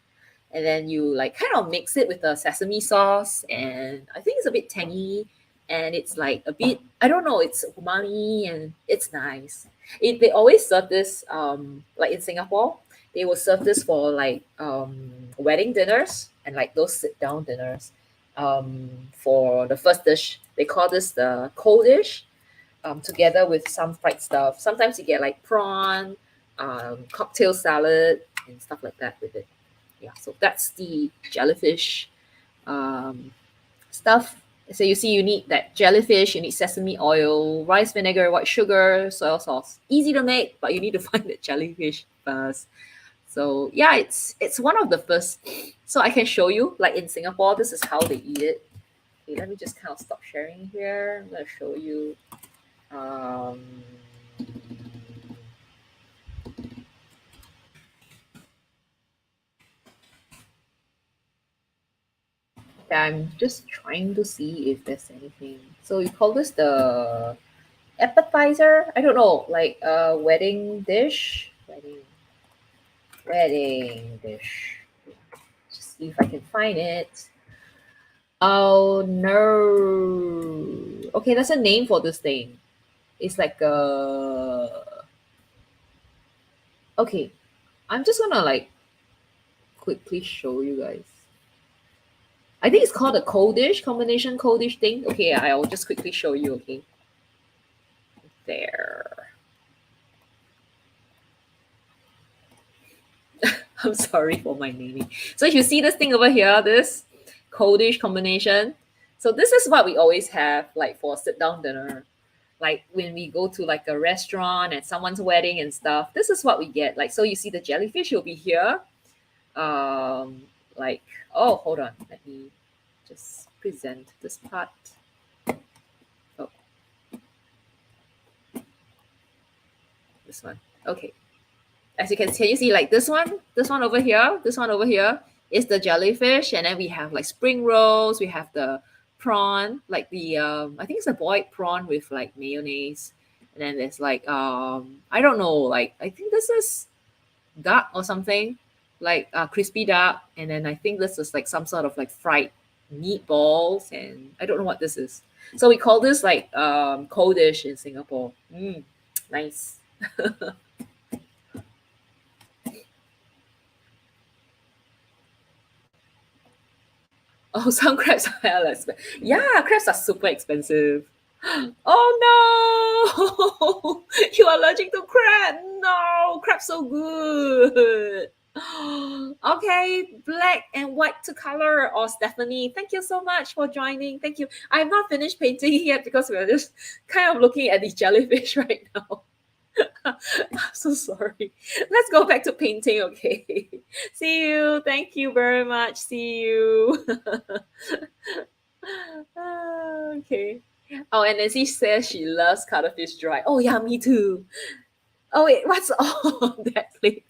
and then you like kind of mix it with the sesame sauce, and I think it's a bit tangy, and it's like a bit, I don't know, it's umami and it's nice. They always serve this like in Singapore, they will serve this for like wedding dinners and like those sit down dinners. For the first dish, they call this the cold dish, together with some fried stuff. Sometimes you get like prawn, cocktail salad, and stuff like that with it. Yeah, so that's the jellyfish um, stuff. So you see, you need that jellyfish, you need sesame oil, rice vinegar, white sugar, soy sauce. Easy to make, but you need to find the jellyfish first. So yeah, it's one of the first. So I can show you, like in Singapore, this is how they eat it. Okay, let me just kind of stop sharing here. I'm gonna show you. Um, I'm just trying to see if there's anything. So you call this the appetizer? I don't know, like a wedding dish. Wedding dish. Just see if I can find it. Oh no. Okay, that's a name for this thing. It's like a. Okay, I'm just gonna like quickly show you guys. I think it's called a cold dish combination cold dish thing. Okay, I'll just quickly show you. Okay, there. I'm sorry for my naming. So if you see this thing over here, this cold dish combination. So this is what we always have, like for sit down dinner. Like when we go to like a restaurant and someone's wedding and stuff, this is what we get. Like so, you see the jellyfish will be here. Like oh, hold on, let me just present this part. Oh, this one. Okay. As you can see, like this one over here, this one over here is the jellyfish, and then we have like spring rolls, we have the prawn, like the I think it's a boiled prawn with like mayonnaise, and then there's like I don't know, like I think this is duck or something, like crispy duck, and then I think this is like some sort of like fried meatballs, and I don't know what this is. So we call this like cold dish in Singapore. Nice. Oh, some crabs are hella expensive. Yeah, crabs are super expensive. Oh no! You are allergic to crab. No, crab's so good. Okay, black and white to color. Or Stephanie, thank you so much for joining. Thank you. I have not finished painting yet because we're just kind of looking at these jellyfish right now. I'm so sorry. Let's go back to painting, okay? See you. Thank you very much. See you. Okay. Oh, and then she says she loves cuttlefish dry. Oh, yeah, me too. Oh, wait, what's on that plate?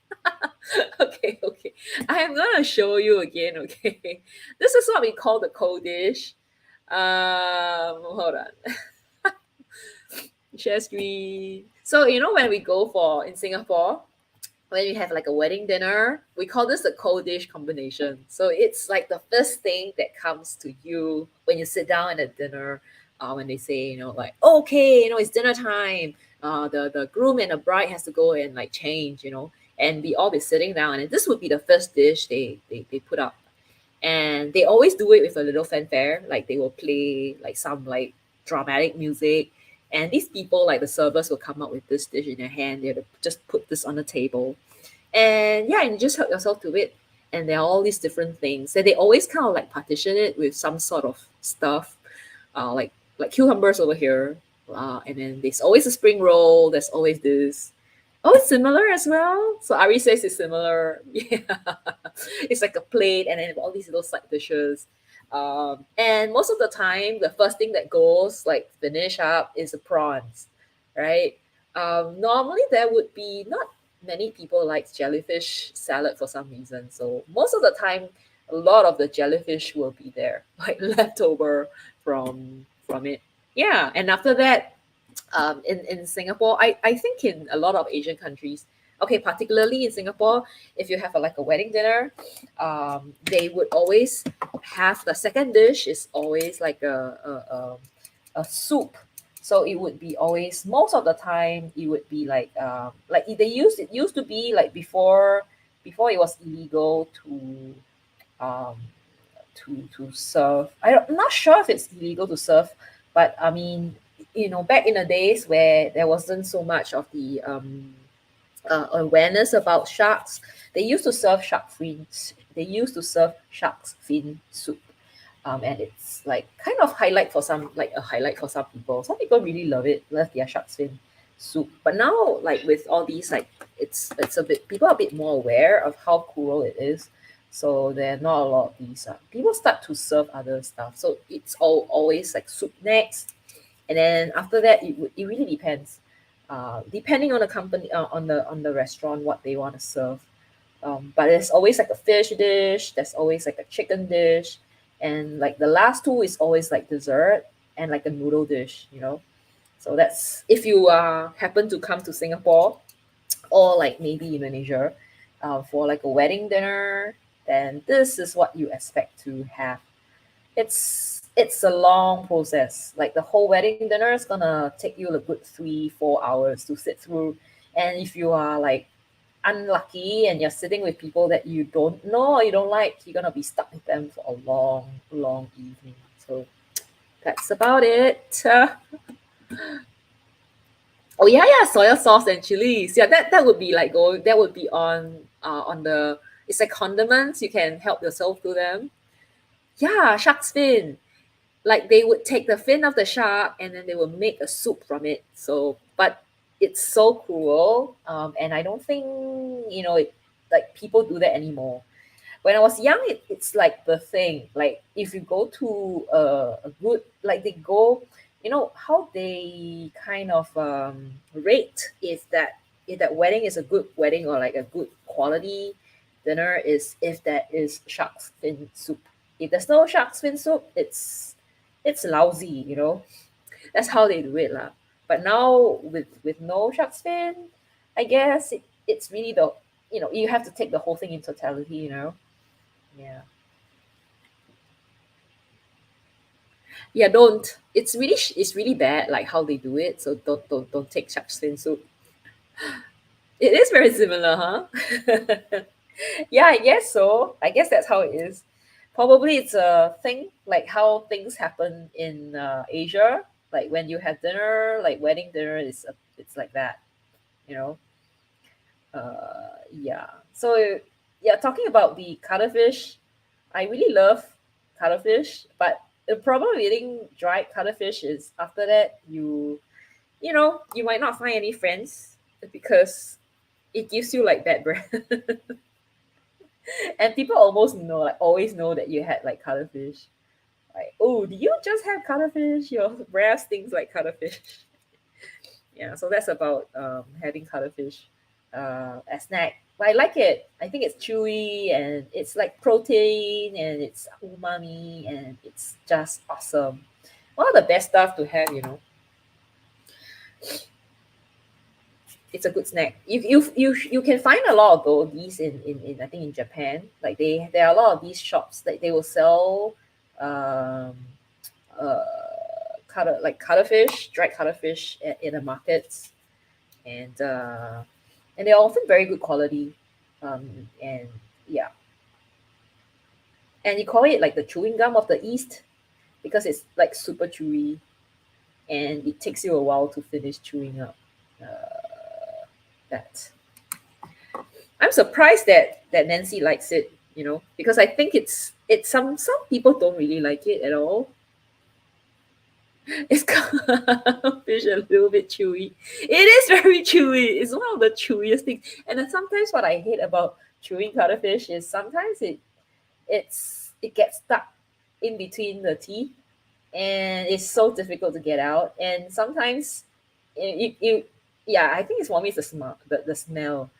Okay, okay. I am gonna show you again, okay? This is what we call the cold dish. Hold on. Share screen. So you know when we go for in Singapore, when we have like a wedding dinner, we call this the cold dish combination. So it's like the first thing that comes to you when you sit down at a dinner. When they say, you know, like okay, you know, it's dinner time. The groom and the bride has to go and like change, you know, and we all be sitting down, and this would be the first dish they put up, and they always do it with a little fanfare. Like they will play like some like dramatic music, and these people like the servers will come up with this dish in their hand. They'll just put this on the table, and yeah, and you just help yourself to it. And there are all these different things, so they always kind of like partition it with some sort of stuff, like cucumbers over here, and then there's always a spring roll. There's always this, Oh, it's similar as well. So Ari says it's similar. Yeah, it's like a plate, and then all these little side dishes. And most of the time, the first thing that goes like finish up is the prawns, right? Normally there would be not many people like jellyfish salad for some reason. So most of the time, a lot of the jellyfish will be there, like leftover from it. Yeah, and after that, in Singapore, I think in a lot of Asian countries, okay, particularly in Singapore, if you have like a wedding dinner, they would always have the second dish is always like a soup. So it would be always most of the time it would be like it used to be like before it was illegal um, to serve. I'm not sure if it's illegal to serve, but I mean, back in the days where there wasn't so much of the awareness about sharks, they used to serve shark fins. They used to serve shark's fin soup, and it's like kind of highlight for some, like a highlight for some people. Some people really love it, love their shark's fin soup. But now, like with all these, like it's a bit people are a bit more aware of how cruel it is. So there are not a lot of these. People start to serve other stuff. So it's always like soup next, and then after that it really depends, depending on the company, on the restaurant, what they want to serve. But there's always like a fish dish, there's always like a chicken dish, and like the last two is always like dessert and like a noodle dish. So that's if you happen to come to Singapore or like maybe Indonesia, for like a wedding dinner, then this is what you expect to have. It's a long process. Like the whole wedding dinner is gonna take you a good 3-4 hours to sit through. And if you are like unlucky and you're sitting with people that you don't know or you don't like, you're gonna be stuck with them for a long, long evening. So that's about it. Oh yeah, yeah, soy sauce and chilies. Yeah, that would be like that would be on the, it's like condiments. You can help yourself to them. Yeah, shark's fin. Like they would take the fin of the shark and then they will make a soup from it. So, but it's so cruel, and I don't think like people do that anymore. When I was young, it's like the thing. Like if you go to a good, like they go, how they kind of rate if that wedding is a good wedding or like a good quality dinner is if that is shark's fin soup. If there's no shark's fin soup, it's lousy. That's how they do it lah. But now with no shark's fin, I guess it's really you have to take the whole thing in totality. Yeah. Yeah, don't. It's really bad like how they do it. So don't take shark's fin soup. It is very similar, huh? Yeah, I guess so. I guess that's how it is. Probably it's a thing like how things happen in Asia. Like when you have dinner, like wedding dinner it's like that, you know. Yeah. So yeah, talking about the cuttlefish, I really love cuttlefish, but the problem with eating dried cuttlefish is after that you might not find any friends because it gives you like bad breath. And people almost like always know that you had like cuttlefish. Like, oh, do you just have cuttlefish? Your breath stinks like cuttlefish. Yeah, so that's about having cuttlefish as snack. But I like it. I think it's chewy and it's like protein and it's umami and it's just awesome. One of the best stuff to have. It's a good snack. You can find a lot of these in I think in Japan. Like there are a lot of these shops that they will sell um uh cuttlefish, dried cuttlefish in the markets, and they're often very good quality. And yeah, and you call it like the chewing gum of the East because it's like super chewy and it takes you a while to finish chewing up that. I'm surprised that Nancy likes it, because I think it's some people don't really like it at all. Is cuttlefish a little bit chewy? It is very chewy. It's one of the chewiest things. And then sometimes what I hate about chewing cuttlefish is sometimes it gets stuck in between the teeth, and it's so difficult to get out. And sometimes you yeah, I think it's for me it's the smell.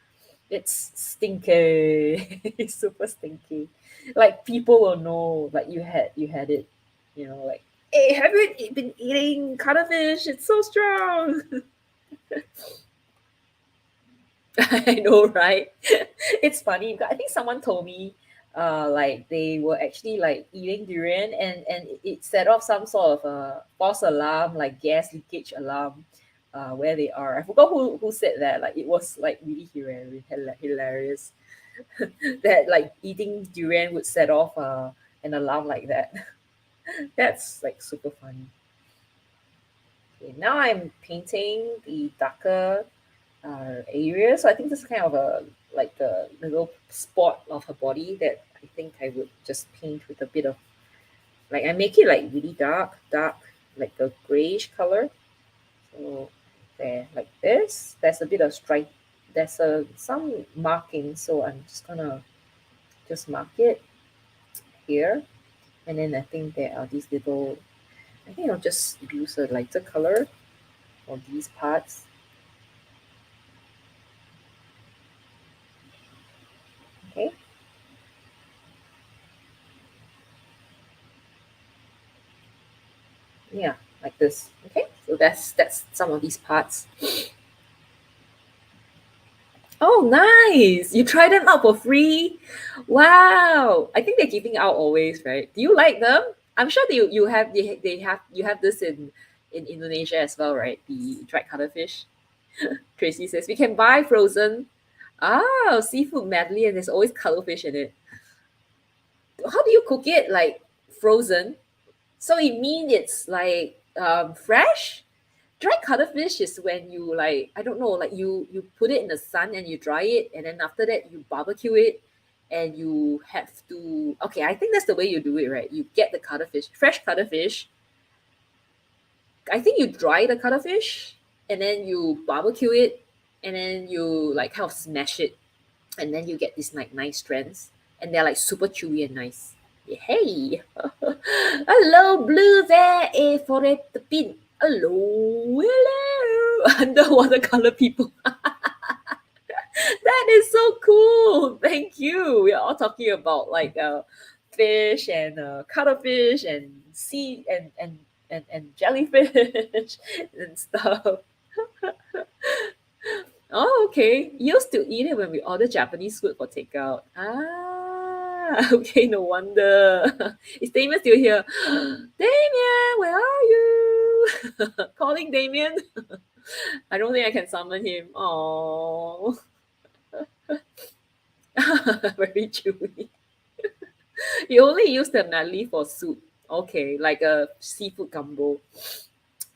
It's stinky. It's super stinky. Like people will know like you had it, like, hey, have you been eating cuttlefish? It's so strong. I know, right? It's funny because I think someone told me like they were actually like eating durian, and it set off some sort of a false alarm, like gas leakage alarm, where they are. I forgot who said that. Like it was like really hilarious that like eating durian would set off an alarm like that. That's like super funny. Okay, now I'm painting the darker area. So I think this is kind of a like a little spot of her body that I think I would just paint with a bit of, like, I make it like really dark, like a grayish color. So there, like this. There's a bit of stripe. There's some marking. So I'm just gonna just mark it here, and then I think there are these little. I think I'll just use a lighter color for these parts. Okay. Yeah, like this. Okay, so that's some of these parts. Oh, nice! You try them out for free. Wow! I think they're giving out always, right? Do you like them? I'm sure you have this in Indonesia as well, right? The dried cuttlefish. Tracy says we can buy frozen. Oh, seafood medley, and there's always cuttlefish in it. How do you cook it? Like frozen? So it means it's like fresh? Dry cuttlefish is when you, like, I don't know, like you put it in the sun and you dry it, and then after that you barbecue it, and you have to, okay, I think that's the way you do it, right? You get the cuttlefish, fresh cuttlefish. I think you dry the cuttlefish, and then you barbecue it, and then you like kind of smash it, and then you get these like nice strands, and they're like super chewy and nice. Yeah, hey, hello, blue there, a for it the pin. Hello, underwater color people. That is so cool. Thank you. We are all talking about like fish and cuttlefish and sea and jellyfish and stuff. Oh, okay. You used to eat it when we order Japanese food for takeout. Ah, okay, no wonder. Is Damien still here? Damien, where are you? Calling Damien. I don't think I can summon him. Oh, very chewy. You only use the nali for soup. Okay, like a seafood gumbo.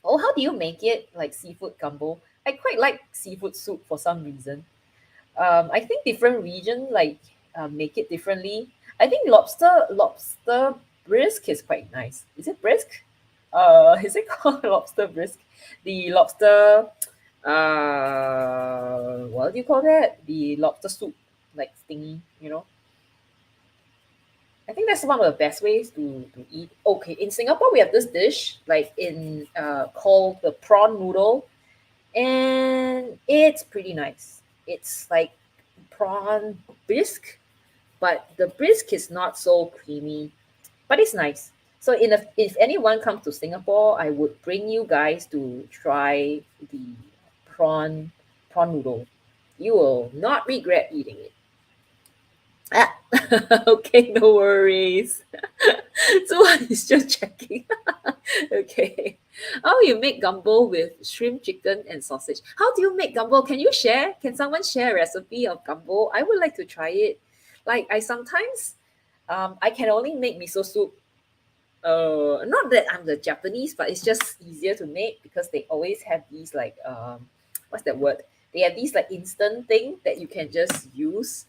Oh, how do you make it like seafood gumbo? I quite like seafood soup for some reason. I think different region like make it differently. I think lobster brisk is quite nice. Is it brisk? Is it called lobster brisk? The lobster, what do you call that? The lobster soup, like thingy, you know. I think that's one of the best ways to eat. Okay, in Singapore we have this dish like in called the prawn noodle, and it's pretty nice. It's like prawn bisque, but the bisque is not so creamy, but it's nice. So if anyone comes to Singapore, I would bring you guys to try the prawn noodle. You will not regret eating it. Ah, okay, no worries. So is just checking. Okay. Oh, you make gumbo with shrimp, chicken, and sausage. How do you make gumbo? Can you share? Can someone share a recipe of gumbo? I would like to try it. Like I sometimes, I can only make miso soup. Not that I'm the Japanese, but it's just easier to make because they always have these like what's that word? They have these like instant thing that you can just use.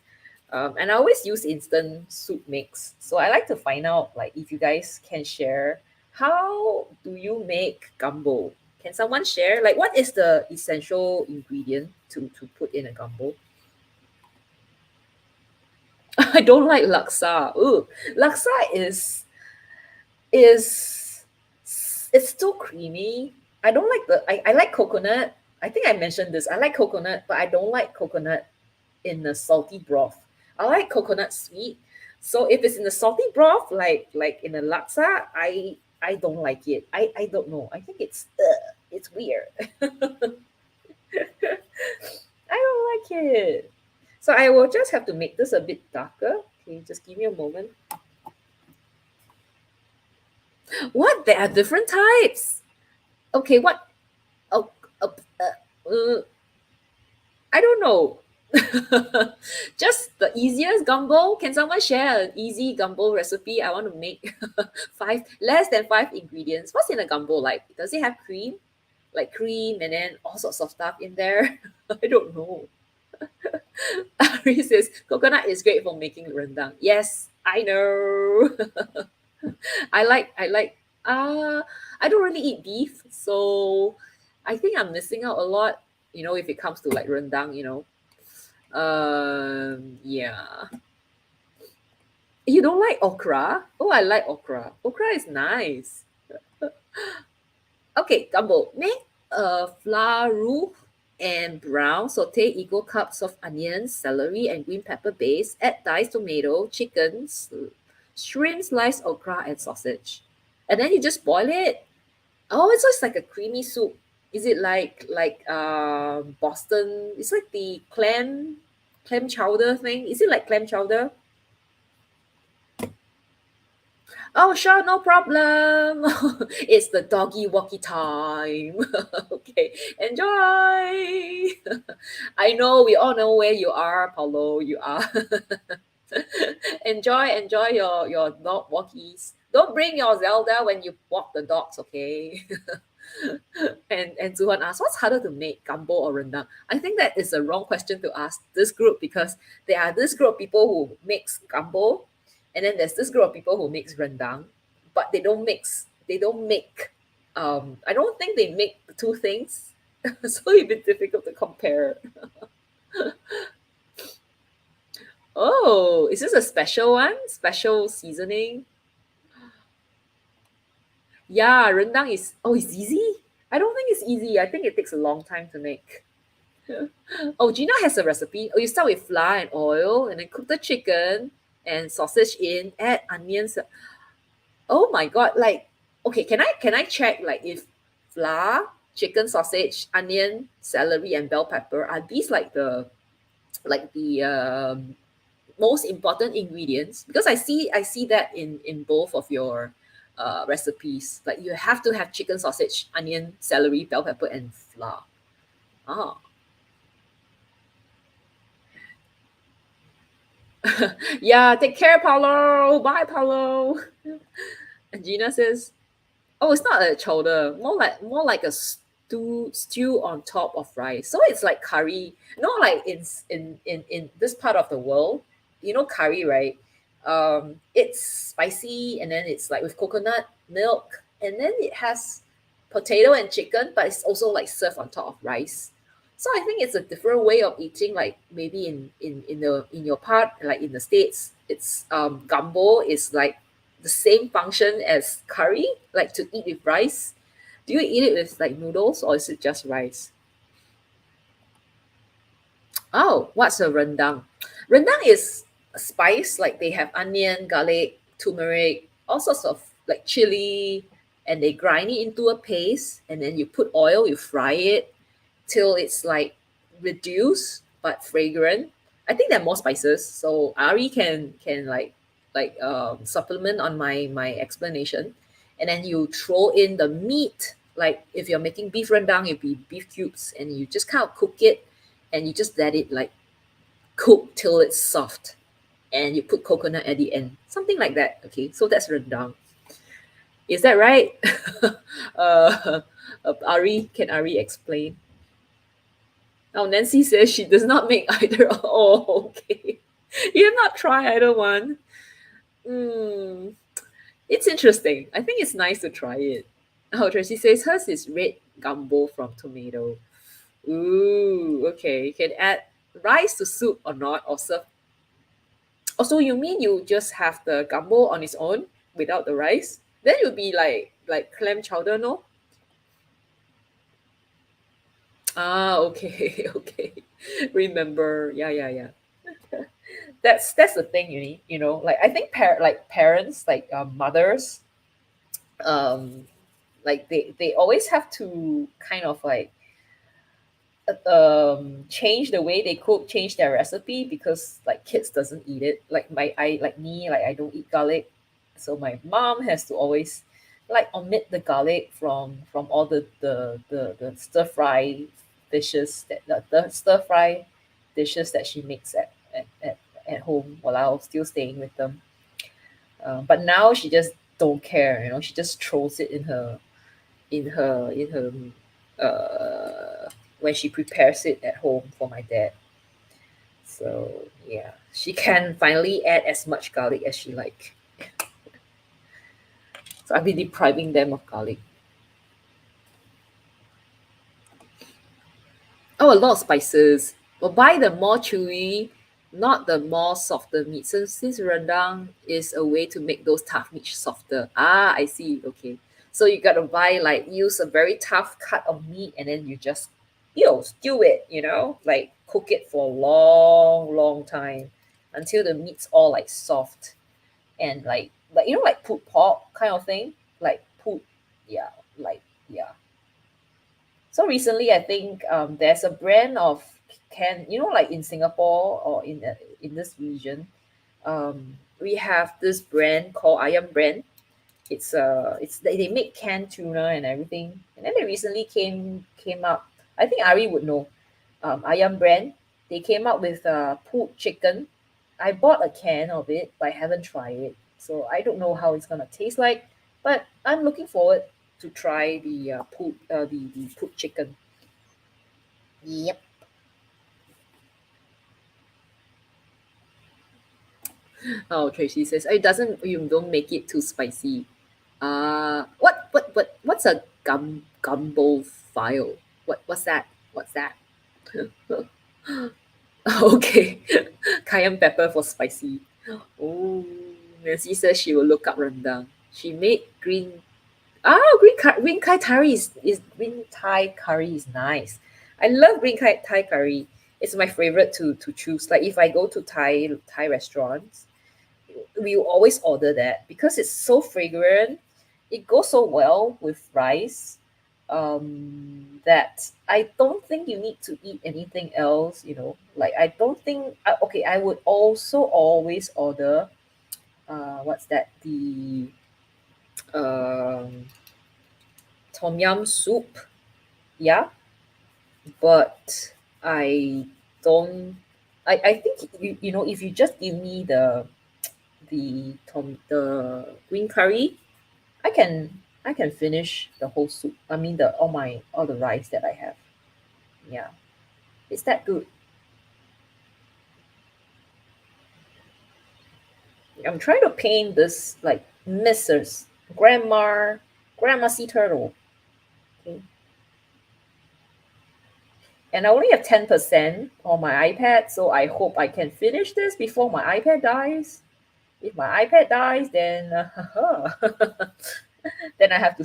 And I always use instant soup mix. So I like to find out like if you guys can share how do you make gumbo? Can someone share? Like, what is the essential ingredient to put in a gumbo? I don't like laksa. Ooh, laksa is it's too creamy. I don't like I like coconut. I think I mentioned this. I like coconut, but I don't like coconut in the salty broth. I like coconut sweet. So if it's in the salty broth, like in a laksa, I don't like it. I don't know. I think it's weird. I don't like it. So I will just have to make this a bit darker. Okay, just give me a moment. What? There are different types. Okay, what? Oh, I don't know. Just the easiest gumbo. Can someone share an easy gumbo recipe? I want to make five less than five ingredients. What's in a gumbo like? Does it have cream? Like cream and then all sorts of stuff in there? I don't know. Ari says coconut is great for making rendang. Yes, I know. I like I don't really eat beef, so I think I'm missing out a lot, if it comes to like rendang, yeah. You don't like okra? Oh, I like okra. Okra is nice. Okay, gumbo. Make flour roux and brown. Saute equal cups of onions, celery, and green pepper base. Add diced tomato, chicken, shrimp, sliced okra, and sausage. And then you just boil it. Oh, it's just like a creamy soup. Is it like Boston? It's like the clam chowder thing. Is it like clam chowder? Oh, sure, no problem. It's the doggy walkie time. Okay, enjoy. I know we all know where you are, Paulo. You are. Enjoy your dog walkies. Don't bring your Zelda when you walk the dogs, okay? And Zuhan asked, what's harder to make, gumbo or rendang? I think that is a wrong question to ask this group because there are this group of people who makes gumbo, and then there's this group of people who makes rendang, but they don't mix. They don't make. I don't think they make the two things, so it's a bit difficult to compare. Oh, is this a special one? Special seasoning? Yeah, rendang is. Oh, it's easy. I don't think it's easy. I think it takes a long time to make. Oh, Gina has a recipe. Oh, you start with flour and oil, and then cook the chicken and sausage in. Add onions. Oh my god! Like, okay, can I check like if flour, chicken, sausage, onion, celery, and bell pepper are these like the most important ingredients? Because I see that in both of your recipes. Like you have to have chicken, sausage, onion, celery, bell pepper, and flour. Ah, yeah. Take care, Paulo. Bye, Paulo. And Gina says, "Oh, it's not a chowder. More like a stew on top of rice. So it's like curry. Like in this part of the world, curry, right? It's spicy and then it's like with coconut milk, and then it has potato and chicken, but it's also like served on top of rice. So I think it's a different way of eating. Like maybe in your part, like in the States, it's gumbo is like the same function as curry, like to eat with rice. Do you eat it with like noodles or is it just rice? Oh, what's a rendang? Rendang is a spice, like they have onion, garlic, turmeric, all sorts of like chili, and they grind it into a paste, and then you put oil, you fry it till it's like reduced but fragrant. I think there are more spices, so Ari can supplement on my explanation, and then you throw in the meat. Like if you're making beef rendang, it'd be beef cubes, and you just kind of cook it, and you just let it like cook till it's soft, and you put coconut at the end, something like that. Okay, so that's rendang. Is that right? uh, Ari, can Ari explain? Oh, Nancy says she does not make either. Oh, okay. You have not tried either one. Mm, It's interesting. I think it's nice to try it. Oh, Tracy says hers is red gumbo from tomato. Ooh, okay. You can add rice to soup or not, or serve. Also, you mean you just have the gumbo on its own without the rice? Then it would be like clam chowder, no? Ah, okay, okay. Remember, yeah, yeah, yeah. That's the thing like I think parents mothers like they always have to kind of like change the way they cook, change their recipe because like kids doesn't eat it. Like I don't eat garlic, so my mom has to always like omit the garlic from all the stir fry dishes the stir fry dishes that she makes at home while I was still staying with them. But now she just don't care, she just throws it in her when she prepares it at home for my dad. So yeah, she can finally add as much garlic as she like. So I've been depriving them of garlic. Oh, a lot of spices. But buy the more chewy, not the more softer meat. Since rendang is a way to make those tough meat softer. Ah, I see. Okay. So you gotta buy like use a very tough cut of meat and then you just stew it, like cook it for a long, long time until the meat's all like soft and like like pulled pork kind of thing. Like pulled yeah, like yeah. So recently, I think there's a brand of like in Singapore or in this region, we have this brand called Ayam brand. It's they make canned tuna and everything, and then they recently came up. I think Ari would know, Ayam brand. They came up with pulled chicken. I bought a can of it, but I haven't tried it, so I don't know how it's gonna taste like. But I'm looking forward to try the pulled chicken. Yep. Oh, Tracy says it doesn't. You don't make it too spicy. What's a gumbo file? What's that? What's that? Okay, cayenne pepper for spicy. Oh, Nancy says she will look up rendang. She made green Thai curry is green Thai curry is nice. I love Thai curry. It's my favorite to choose. Like if I go to Thai restaurants, we will always order that because it's so fragrant. It goes so well with rice. That I don't think you need to eat anything else. Like I don't think. Okay, I would also always order. What's that? The um, tom yum soup. Yeah, but I don't. I think if you just give me the green curry, I can finish the whole soup. I mean all the rice that I have. Yeah. Is that good? I'm trying to paint this like Mrs. Grandma Sea Turtle. Okay. And I only have 10% on my iPad, so I hope I can finish this before my iPad dies. If my iPad dies, then then I have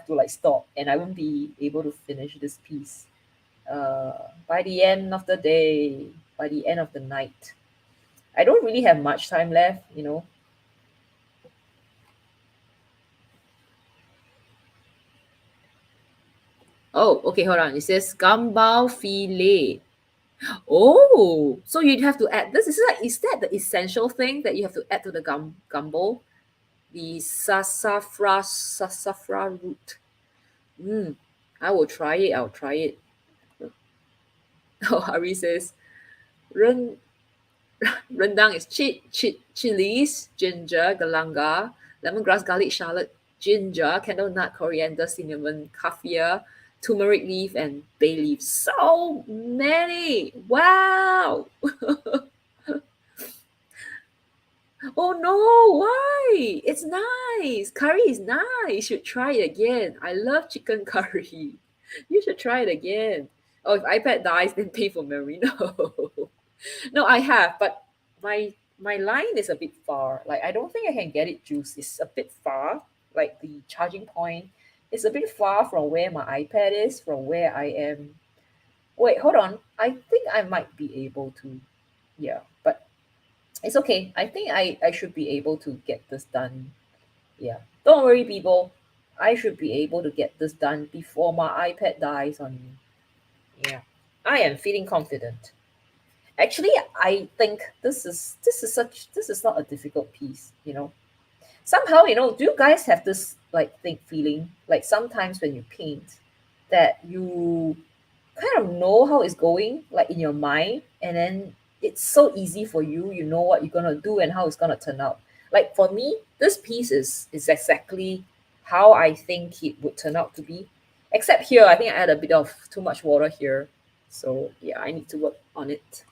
to like stop, and I won't be able to finish this piece by the end of the day, by the end of the night. I don't really have much time left. Oh, okay, hold on. It says gambal filet. Oh, so you'd have to add this. Is that the essential thing that you have to add to the gumbo? The sassafra root. Mm, I will try it. I'll try it. Oh, Hari says ren, rendang is chilies, ginger, galanga, lemongrass, garlic, shallot, ginger, candle nut, coriander, cinnamon, kaffir, turmeric leaf, and bay leaf. So many! Wow! Oh no, why? It's nice. Curry is nice. You should try it again. I love chicken curry. You should try it again. Oh, if iPad dies, then pay for Merino. No, I have, but my line is a bit far. Like I don't think I can get it juice. It's a bit far. Like the charging point is a bit far from where my iPad is, from where I am. Wait, hold on. I think I might be able to. Yeah, but it's okay. I think I should be able to get this done. Yeah. Don't worry, people. I should be able to get this done before my iPad dies on me. Yeah. I am feeling confident. Actually, I think this is not a difficult piece, you know. Somehow, do you guys have this like think feeling like sometimes when you paint that you kind of know how it's going like in your mind, and then it's so easy for you, you know what you're gonna do and how it's gonna turn out. Like for me, this piece is exactly how I think it would turn out to be. Except here, I think I add a bit of too much water here. So yeah, I need to work on it.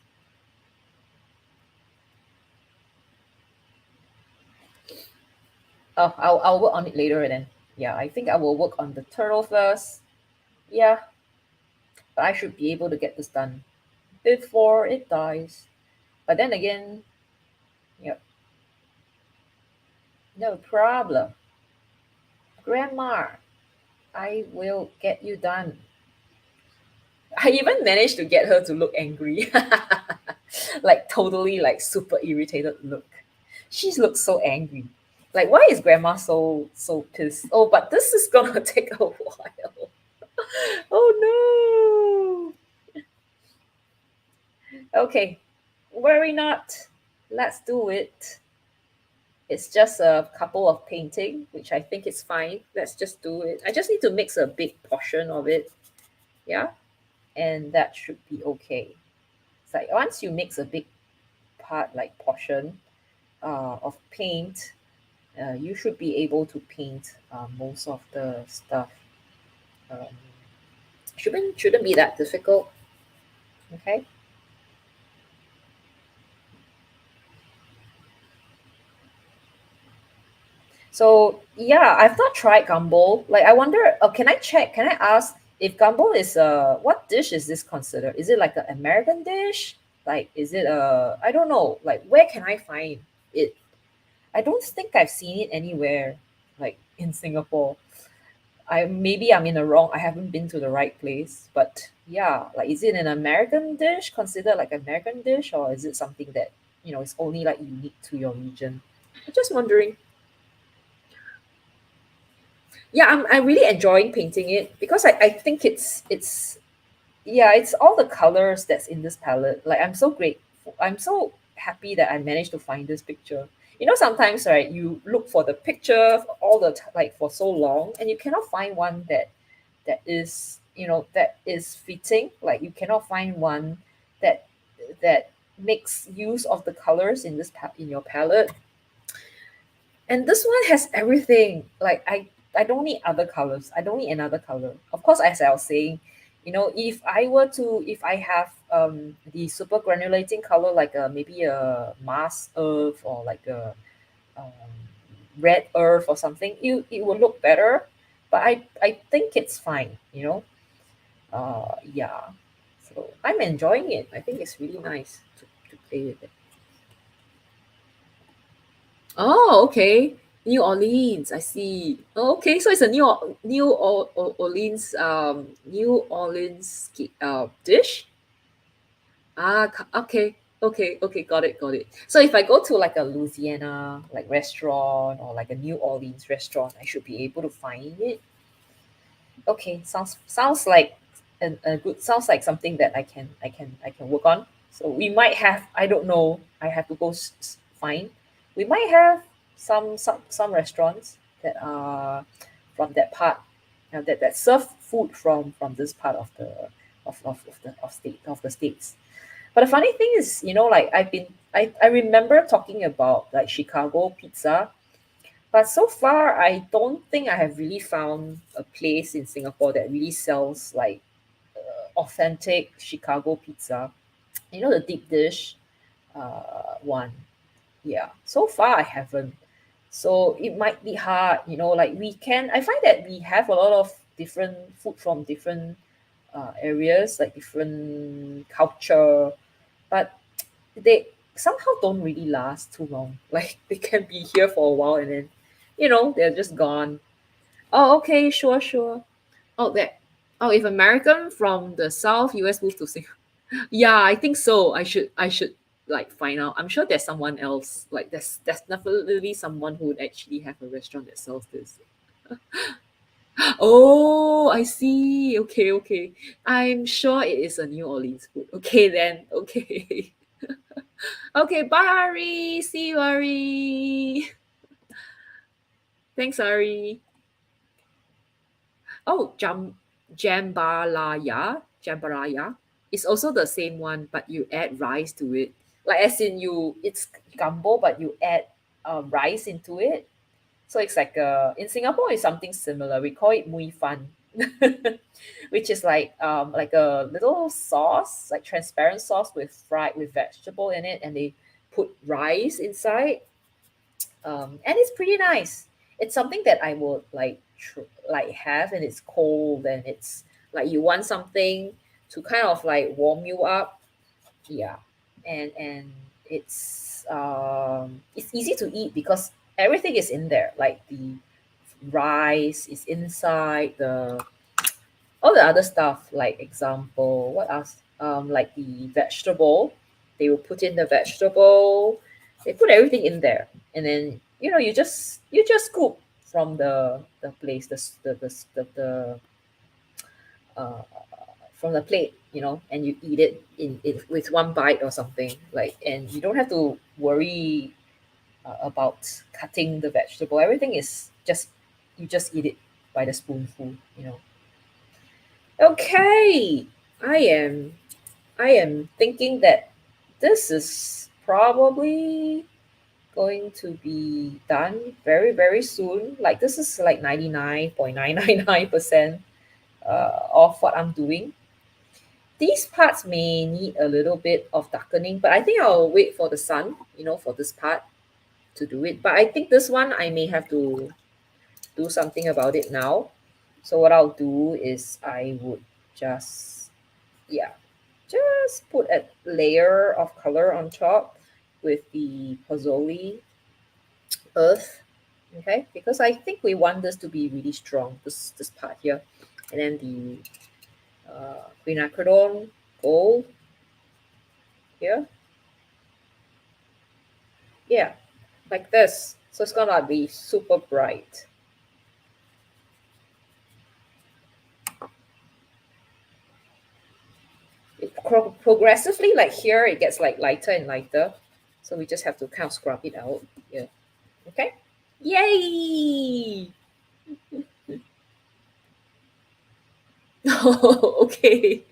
Oh, I'll work on it later then. Yeah, I think I will work on the turtle first. Yeah, but I should be able to get this done before it dies. But then again, yep, no problem. Grandma, I will get you done. I even managed to get her to look angry. Like totally like super irritated look. She looks so angry. Like why is grandma so pissed? Oh, but this is gonna take a while. Oh no. Okay. Worry not. Let's do it. It's just a couple of painting, which I think is fine. Let's just do it. I just need to mix a big portion of it. Yeah. And that should be okay. It's like once you mix a big part, like portion of paint, you should be able to paint most of the stuff. Um, shouldn't be that difficult. Okay. So yeah, I've not tried gumbo. Like I wonder, can I check? Can I ask if gumbo is what dish is this considered? Is it like an American dish? Like is it I don't know. Like where can I find it? I don't think I've seen it anywhere like in Singapore. I'm in the wrong. I haven't been to the right place. But yeah, like is it an American dish considered like American dish, or is it something that is only like unique to your region? I'm just wondering. Yeah, I'm really enjoying painting it because I think it's yeah, it's all the colors that's in this palette. Like I'm so grateful. I'm so happy that I managed to find this picture. Sometimes right, you look for the picture for like for so long, and you cannot find one that is fitting. Like you cannot find one that that makes use of the colors in in your palette. And this one has everything. Like I don't need other colors. I don't need another color. Of course, as I was saying, if I have the super granulating color like maybe a Mars Earth or like a um, red Earth or something, it will look better. But I think it's fine. Yeah. So I'm enjoying it. I think it's really nice to play with it. Oh, okay. New Orleans, I see. Oh, okay, so it's a New Orleans dish. Okay, okay, got it. So if I go to like a Louisiana like restaurant or like a New Orleans restaurant, I should be able to find it. Okay, sounds like a good sounds like something that I can work on. So we might have, I don't know, I have to go find. We might have some restaurants that are from that part, that serve food from this part of the states. But the funny thing is, like I remember talking about like Chicago pizza, but so far, I don't think I have really found a place in Singapore that really sells like authentic Chicago pizza. The deep dish one. Yeah, so far I haven't. So it might be hard, like I find that we have a lot of different food from different areas, like different culture, but they somehow don't really last too long. Like they can be here for a while and then, they're just gone. Oh, okay, sure, sure. Oh, that. Oh, if American from the South, US moved to Singapore. Yeah, I think so. I should like find out. I'm sure there's someone else. Like there's definitely someone who would actually have a restaurant that sells this. Oh, I see. Okay, okay. I'm sure it is a New Orleans food. Okay then. Okay. Okay, bye Ari. See you Ari. Thanks Ari. Oh, jambalaya. It's also the same one, but you add rice to it. Like as in it's gumbo, but you add rice into it. So it's like in Singapore, it's something similar. We call it mui fan, which is like a little sauce, like transparent sauce with vegetable in it, and they put rice inside, and it's pretty nice. It's something that I would like have, and it's cold, and it's like you want something to kind of like warm you up. Yeah, and it's easy to eat because everything is in there. Like the rice is inside, the all the other stuff, like example, what else? Like the vegetable, they will put in the vegetable. They put everything in there, and then you just scoop from the place, the uh, from the plate, and you eat it in with one bite or something, like, and you don't have to worry about cutting the vegetable. Everything is just you just eat it by the spoonful. Okay, I am I am thinking that this is probably going to be done very, very soon. Like this is like 99.999% of what I'm doing. These parts may need a little bit of darkening, but I think I'll wait for the sun, for this part to do it. But I think this one I may have to do something about it now. So what I'll do is I would just, yeah, just put a layer of color on top with the Pozzuoli earth, okay? Because I think we want this to be really strong, this part here. And then the quinacridone gold here. Yeah, like this. So it's gonna be super bright. Progressively, like here, it gets like lighter and lighter. So we just have to kind of scrub it out. Yeah. Okay. Yay! Oh, okay.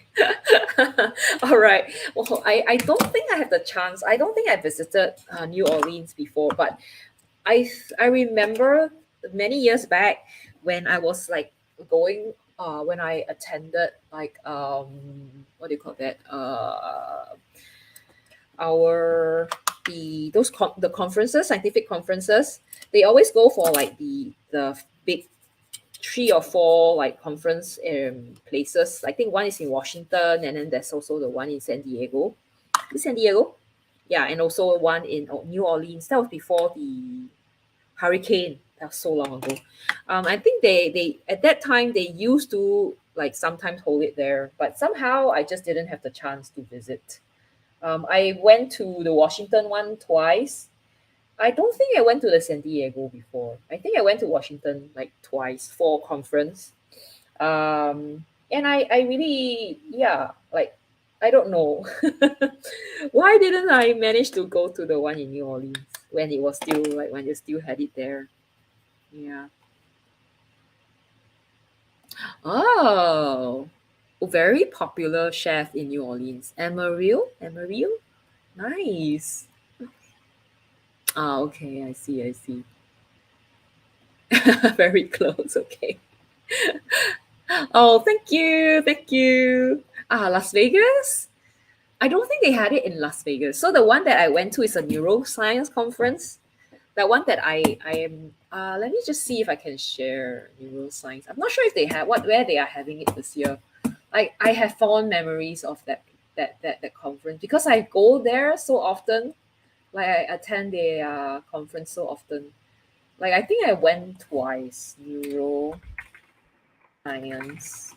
All right. Well, I don't think I have the chance. I don't think I visited New Orleans before, but I remember many years back when I was like going when I attended like what do you call that our the conferences, scientific conferences. They always go for like the big 3 or 4 like conference places. I think one is in Washington, and then there's also the one in San Diego. Is San Diego? Yeah, and also one in New Orleans. That was before the hurricane. That was so long ago. I think they at that time they used to like sometimes hold it there, but somehow I just didn't have the chance to visit. I went to the Washington one twice. I don't think I went to the San Diego before. I think I went to Washington like twice for conference. And I really, yeah, like, I don't know. Why didn't I manage to go to the one in New Orleans when it was still like when they still had it there? Yeah. Oh, a very popular chef in New Orleans. Amarillo? Amarillo? Nice. Ah, okay, I see, I see. Very close, okay. Oh, thank you, thank you. Ah, Las Vegas? I don't think they had it in Las Vegas. So the one that I went to is a neuroscience conference. That one that I am. Let me just see if I can share neuroscience. I'm not sure if they have what where they are having it this year. I have fond memories of that conference because I go there so often. Like I attend the conference so often. Like I think I went twice. Neuroscience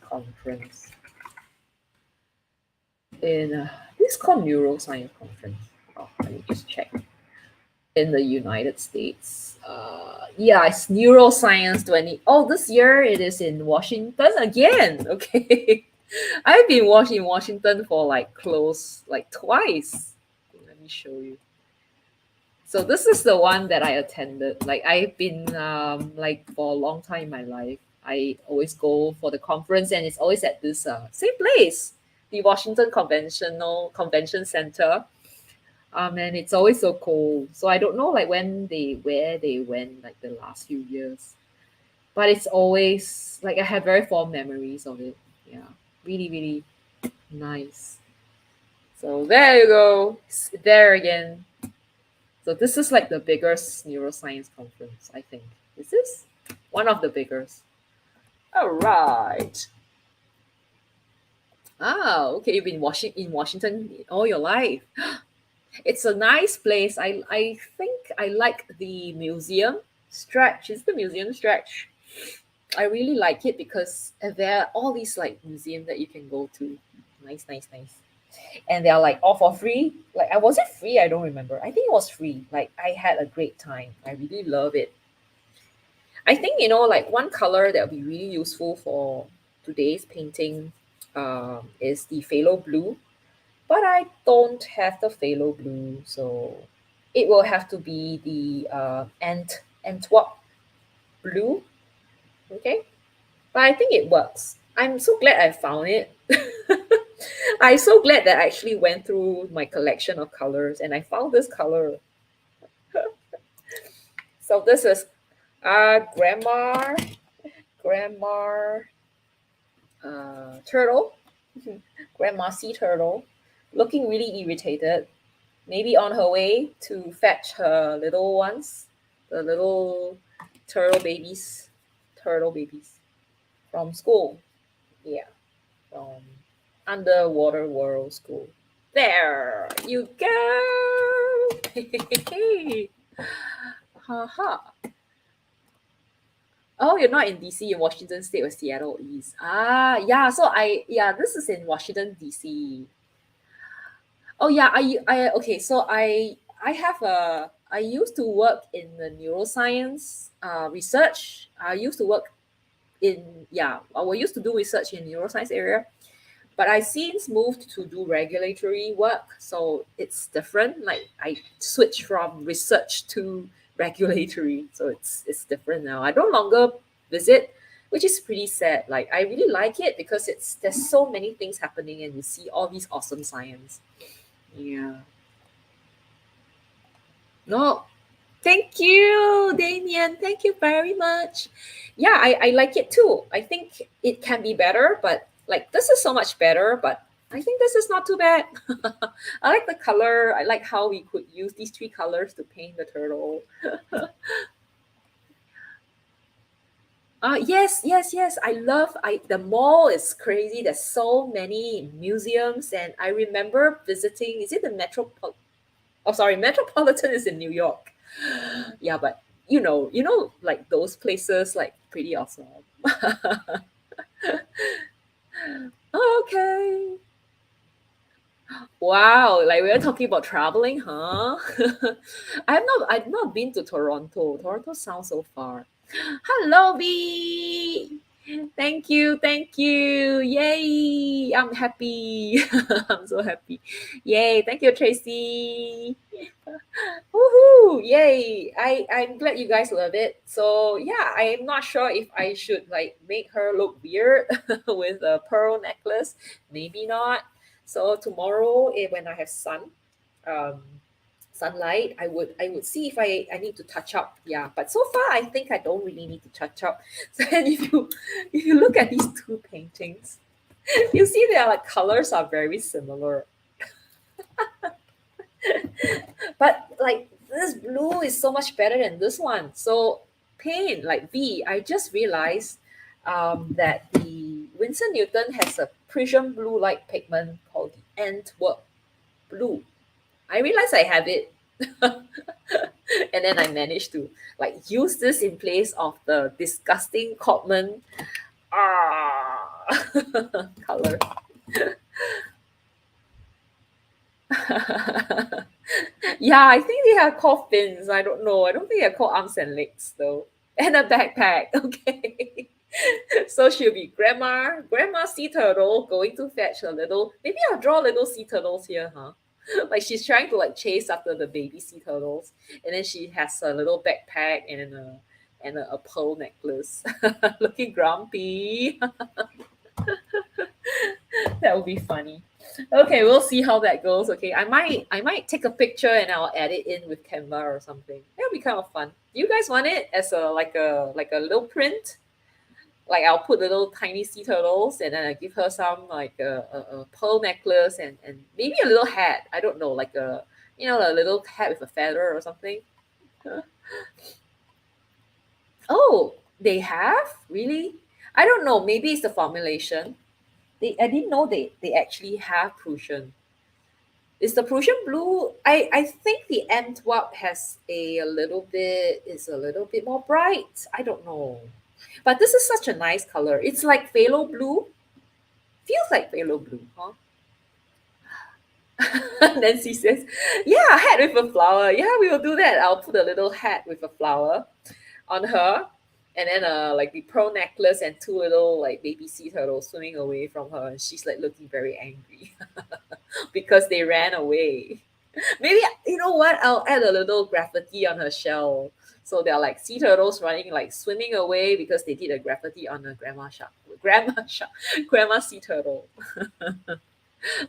conference in this is called neuroscience conference. Oh, let me just check. In the United States. Yeah, it's neuroscience 20. Oh, this year it is in Washington again. Okay. I've been watching Washington for like close like twice. Let me show you. So this is the one that I attended. Like I've been like for a long time in my life. I always go for the conference and it's always at this same place, the Washington Convention Center. And it's always so cold. So I don't know like where they went like the last few years. But it's always like I have very fond memories of it. Yeah. Really, really nice. So there you go. It's there again. So this is like the biggest neuroscience conference, I think. Is this one of the biggest? All right. Ah, okay. You've been watching in Washington all your life. It's a nice place. I think I like the museum stretch. Is the museum stretch? I really like it because there are all these like museums that you can go to. Nice, nice, nice. And they are like all for free. Like I was it free? I don't remember. I think it was free. Like I had a great time. I really love it. I think like one color that would be really useful for today's painting is the phthalo blue, but I don't have the phthalo blue, so it will have to be the Antwerp blue. Okay, but I think it works. I'm so glad I found it. I'm so glad that I actually went through my collection of colors and I found this color. So this is grandma turtle, grandma sea turtle, looking really irritated, maybe on her way to fetch her little ones, the little turtle babies from school. Yeah, from Underwater World School. There you go. Haha. Oh, you're not in DC, in Washington State or Seattle East. Ah, yeah. So this is in Washington DC. Oh yeah, okay. So I have a I used to work in the neuroscience research. I used to work in I used to do research in neuroscience area, but I since moved to do regulatory work. So it's different. Like I switched from research to regulatory, so it's different now. I no longer visit, which is pretty sad. Like I really like it because there's so many things happening and you see all these awesome science. Yeah. No, thank you, Damien. Thank you very much. Yeah, I like it too. I think it can be better, but like this is so much better, but I think this is not too bad. I like the color. I like how we could use these three colors to paint the turtle. Yes, yes, yes. The mall is crazy. There's so many museums, and I remember visiting. Is it the Oh, sorry, Metropolitan is in New York. Yeah, but like those places, like pretty awesome. Okay. Wow, like we were talking about traveling, huh? I've not been to Toronto. Toronto sounds so far. Hello, B. Thank you, thank you. Yay! I'm happy. I'm so happy. Yay! Thank you, Tracy. Woohoo! Yay! I'm glad you guys love it. So yeah, I'm not sure if I should like make her look weird with a pearl necklace. Maybe not. So tomorrow, when I have um, sunlight, I would see if I need to touch up. Yeah, but so far I think I don't really need to touch up. So and if you look at these two paintings, you see their like colors are very similar. But like this blue is so much better than this one. So paint like V, I just realized that the Winsor Newton has a Prussian blue light pigment called the Antwerp blue. I realized I have it. And then I managed to like use this in place of the disgusting Cotman color. Yeah, I think they are called fins. I don't know. I don't think they're called arms and legs though. And a backpack. Okay. So she'll be grandma sea turtle going to fetch a little. Maybe I'll draw little sea turtles here, huh? Like she's trying to like chase after the baby sea turtles, and then she has a little backpack and a pearl necklace, looking grumpy. That would be funny. Okay, we'll see how that goes. Okay, I might take a picture and I'll add it in with Canva or something. That'll be kind of fun. Do you guys want it as a little print? Like I'll put little tiny sea turtles and then I give her some like a pearl necklace and maybe a little hat. I don't know, like a little hat with a feather or something. Huh? Oh, they have? Really? I don't know. Maybe it's the formulation. I didn't know they actually have Prussian. Is the Prussian blue? I think the Antwerp has a little bit more bright. I don't know. But this is such a nice color. It's like phthalo blue. Feels like phthalo blue, huh? Nancy says, yeah, a hat with a flower. Yeah, we will do that. I'll put a little hat with a flower on her. And then like the pearl necklace and two little like baby sea turtles swimming away from her. And she's like looking very angry because they ran away. Maybe you know what? I'll add a little graffiti on her shell. So they're like sea turtles running, like swimming away because they did a graffiti on a grandma sea turtle.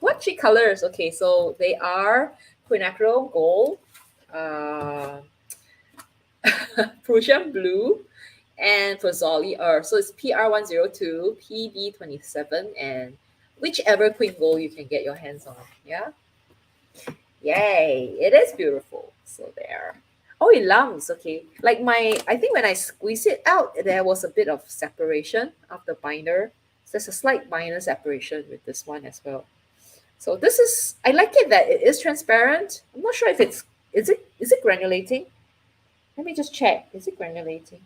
What three colors? Okay, so they are quinacridone gold, uh, Prussian blue, and Pozzuoli earth. So it's PR102, PB27, and whichever queen gold you can get your hands on. Yeah. Yay! It is beautiful. So there. Oh, it lumps. Okay. Like I think when I squeeze it out, there was a bit of separation of the binder. So there's a slight binder separation with this one as well. So this is, I like it that it is transparent. I'm not sure if is it granulating? Let me just check. Is it granulating?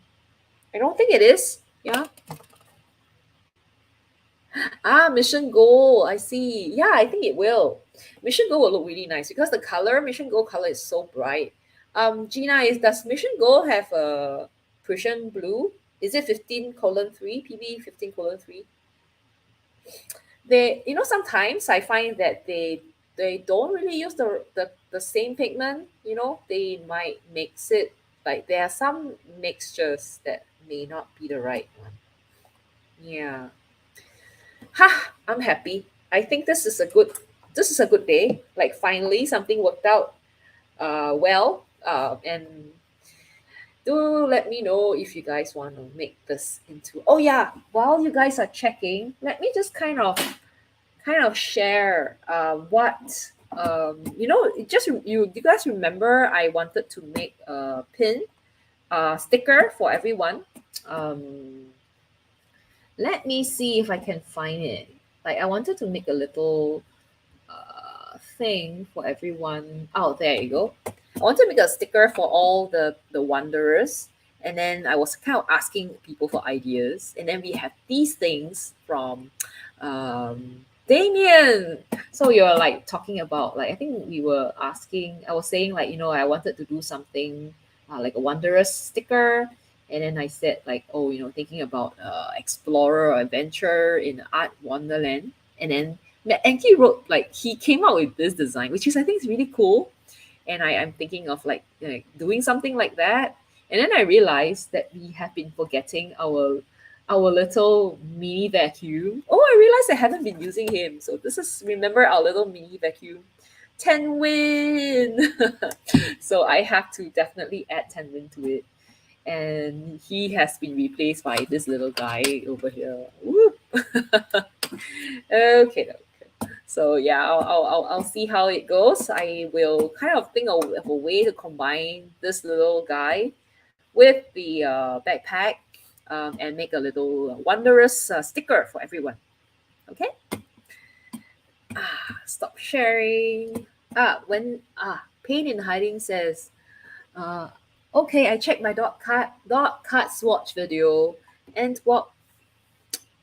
I don't think it is. Yeah. Ah, Mission Gold. I see. Yeah, I think it will. Mission Gold will look really nice because the color, Mission Gold color is so bright. Gina, does Mission Gold have a Prussian blue? Is it 15:3, PB 15:3? Sometimes I find that they don't really use the same pigment. They might mix it, like there are some mixtures that may not be the right one. Yeah. Ha! I'm happy. I think this is a good day. Like finally something worked out well. And do let me know if you guys want to make this into. Oh yeah, while you guys are checking, let me just kind of share what just you guys remember I wanted to make a pin sticker for everyone. um Let me see if I can find it. Like I wanted to make a little thing for everyone. Oh, there you go. I want to make a sticker for all the wanderers, and then I was kind of asking people for ideas, and then we have these things from Damien. So you're like talking about, like, I think we were asking. I was saying, like, I wanted to do something like a wanderers sticker, and then I said, like, oh, thinking about explorer or adventure in art wonderland, and then Enki wrote, like, he came out with this design, which is, I think, is really cool. And I'm thinking of like doing something like that. And then I realized that we have been forgetting our little mini vacuum. Oh, I realized I haven't been using him. So this is, remember our little mini vacuum, Tenwin. So I have to definitely add Tenwin to it. And he has been replaced by this little guy over here. Whoop. Okay, okay. So yeah, I'll see how it goes. I will kind of think of a way to combine this little guy with the backpack, and make a little wondrous sticker for everyone. Okay. Stop sharing. Pain in hiding says, uh, okay, I checked my dog cat swatch video, and what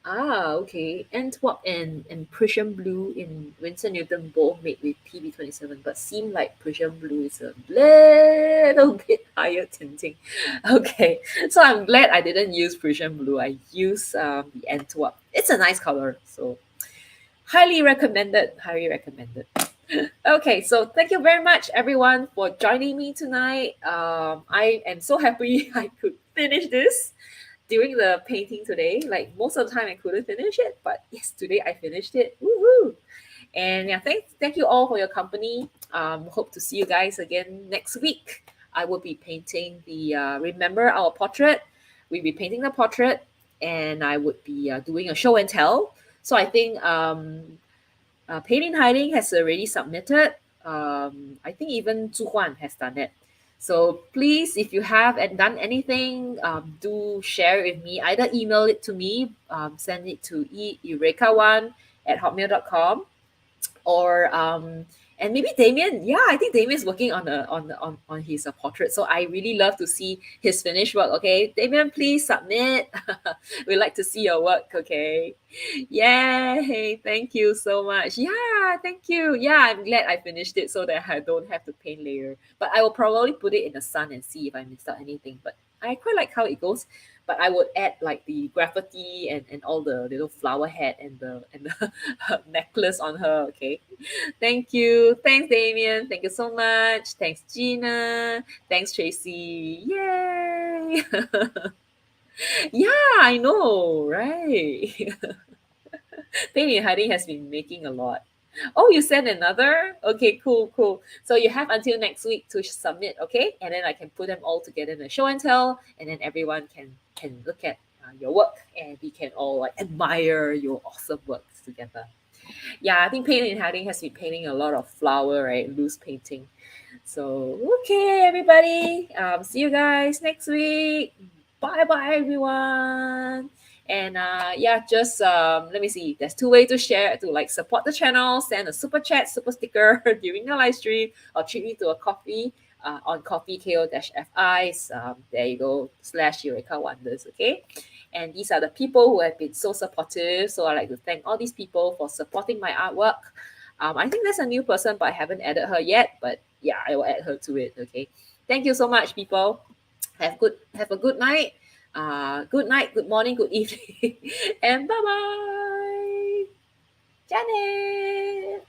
okay. Antwerp and Prussian blue in Winsor Newton both made with PB27, but seem like Prussian blue is a little bit higher tinting. Okay, so I'm glad I didn't use Prussian blue. I use the Antwerp. It's a nice color, so highly recommended. Highly recommended. Okay, so thank you very much, everyone, for joining me tonight. I am so happy I could finish this during the painting today. Like most of the time, I couldn't finish it, but yes, today I finished it. Woohoo! And yeah, thank you all for your company. Hope to see you guys again next week. I will be painting the remember our portrait. We'll be painting the portrait, and I would be doing a show and tell. So I think Pain in Hiding has already submitted. I think even Zhu Huan has done it. So please, if you have done anything, do share it with me. Either email it to me, send it to eureka1@hotmail.com, or and maybe Damien. Yeah, I think Damien is working on his portrait. So I really love to see his finished work. Okay, Damien, please submit. We'd like to see your work. Okay. Yay! Thank you so much. Yeah, thank you. Yeah, I'm glad I finished it so that I don't have to paint later. But I will probably put it in the sun and see if I missed out anything. But I quite like how it goes. But I would add like the graffiti and all the little flower hat and the necklace on her. Okay. Thank you. Thanks, Damien. Thank you so much. Thanks, Gina. Thanks, Tracy. Yay! Yeah, I know, right? Pain in Hiding has been making a lot. Oh, you sent another? Okay, cool, cool. So you have until next week to submit, okay? And then I can put them all together in a show and tell, and then everyone can look at your work, and we can all like admire your awesome works together. Yeah, I think Pain in Hiding has been painting a lot of flower, right? Loose painting. So okay, everybody. See you guys next week. Bye bye, everyone. And yeah, just let me see. There's two ways to share to like support the channel. Send a super chat, super sticker during the live stream, or treat me to a coffee on coffee ko-fi. There you go. / Eureka Wonders. Okay. And these are the people who have been so supportive. So I like to thank all these people for supporting my artwork. I think there's a new person, but I haven't added her yet. But yeah, I will add her to it. Okay. Thank you so much, people. Have a good night. Good night, good morning, good evening, and bye bye. Janet.